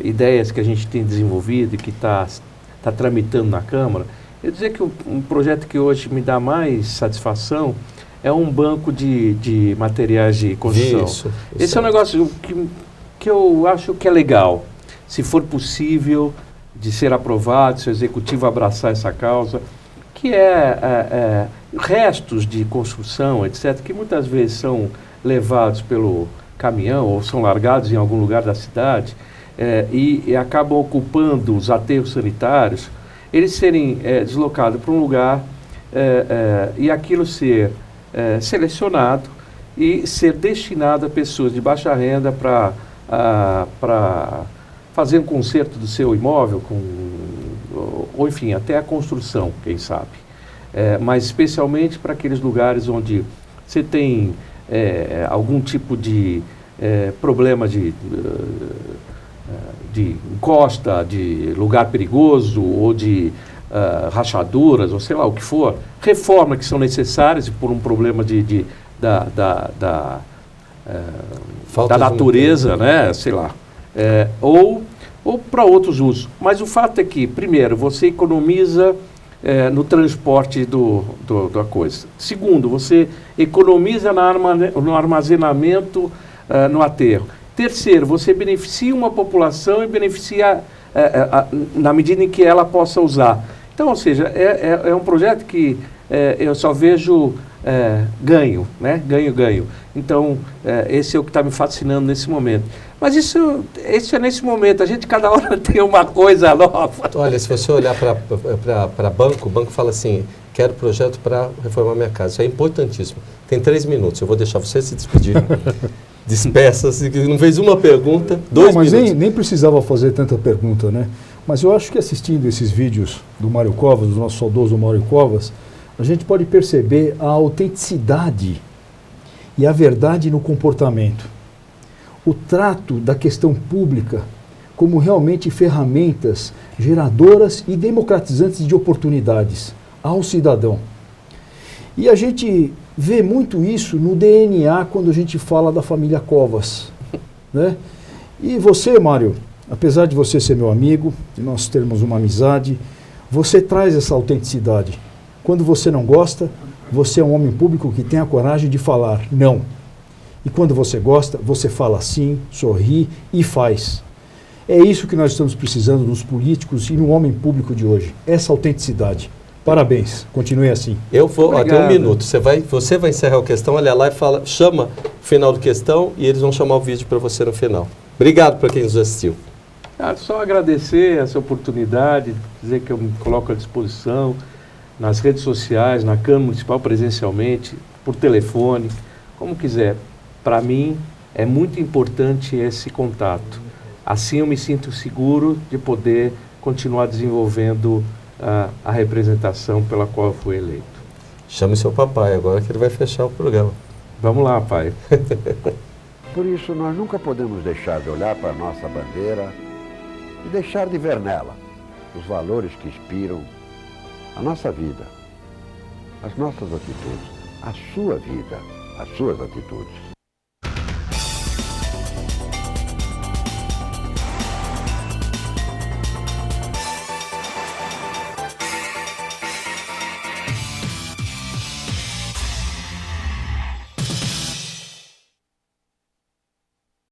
S3: ideias que a gente tem desenvolvido e que está está tramitando na Câmara, eu dizer que um projeto que hoje me dá mais satisfação é um banco de materiais de construção.
S2: Isso.
S3: Esse é um negócio que eu acho que é legal, se for possível de ser aprovado, se o Executivo abraçar essa causa, que restos de construção, etc., que muitas vezes são levados pelo caminhão ou são largados em algum lugar da cidade e acabam ocupando os aterros sanitários, eles serem deslocados para um lugar e aquilo ser selecionado e ser destinado a pessoas de baixa renda para fazer um conserto do seu imóvel, ou enfim, até a construção, quem sabe. Mas especialmente para aqueles lugares onde você tem algum tipo de problema de encosta, de lugar perigoso, ou de rachaduras, ou sei lá o que for, reformas que são necessárias por um problema da natureza, né? Sei lá. Ou para outros usos. Mas o fato é que, primeiro, você economiza no transporte da coisa. Segundo, você economiza no armazenamento no aterro. Terceiro, você beneficia uma população e beneficia na medida em que ela possa usar. Então, ou seja, é um projeto que eu só vejo ganho, né? Ganho. Então, esse é o que está me fascinando nesse momento. Mas isso é nesse momento, a gente cada hora tem uma coisa nova.
S2: Olha, se você olhar para banco, o banco fala assim, quero projeto para reformar minha casa. Isso é importantíssimo. Tem 3 minutos, eu vou deixar você se despedir. Despeça-se, não fez uma pergunta, 2 minutos.
S4: Mas nem precisava fazer tanta pergunta, né? Mas eu acho que assistindo esses vídeos do Mário Covas, do nosso saudoso Mário Covas, a gente pode perceber a autenticidade e a verdade no comportamento. O trato da questão pública como realmente ferramentas geradoras e democratizantes de oportunidades ao cidadão. E a gente vê muito isso no DNA quando a gente fala da família Covas, né? E você, Mário, apesar de você ser meu amigo, de nós termos uma amizade, você traz essa autenticidade. Quando você não gosta, você é um homem público que tem a coragem de falar não. E quando você gosta, você fala sim, sorri e faz. É isso que nós estamos precisando nos políticos e no homem público de hoje. Essa autenticidade. Parabéns, continue assim.
S2: Eu vou, até 1 minuto. Você vai encerrar a questão, olha lá e chama o final da questão e eles vão chamar o vídeo para você no final. Obrigado para quem nos assistiu.
S3: Só agradecer essa oportunidade, dizer que eu me coloco à disposição nas redes sociais, na Câmara Municipal presencialmente, por telefone, como quiser. Para mim é muito importante esse contato. Assim eu me sinto seguro de poder continuar desenvolvendo a representação pela qual eu fui eleito.
S2: Chame seu papai agora que ele vai fechar o programa.
S3: Vamos lá, pai.
S6: Por isso, nós nunca podemos deixar de olhar para a nossa bandeira e deixar de ver nela os valores que inspiram a nossa vida, as nossas atitudes, a sua vida, as suas atitudes.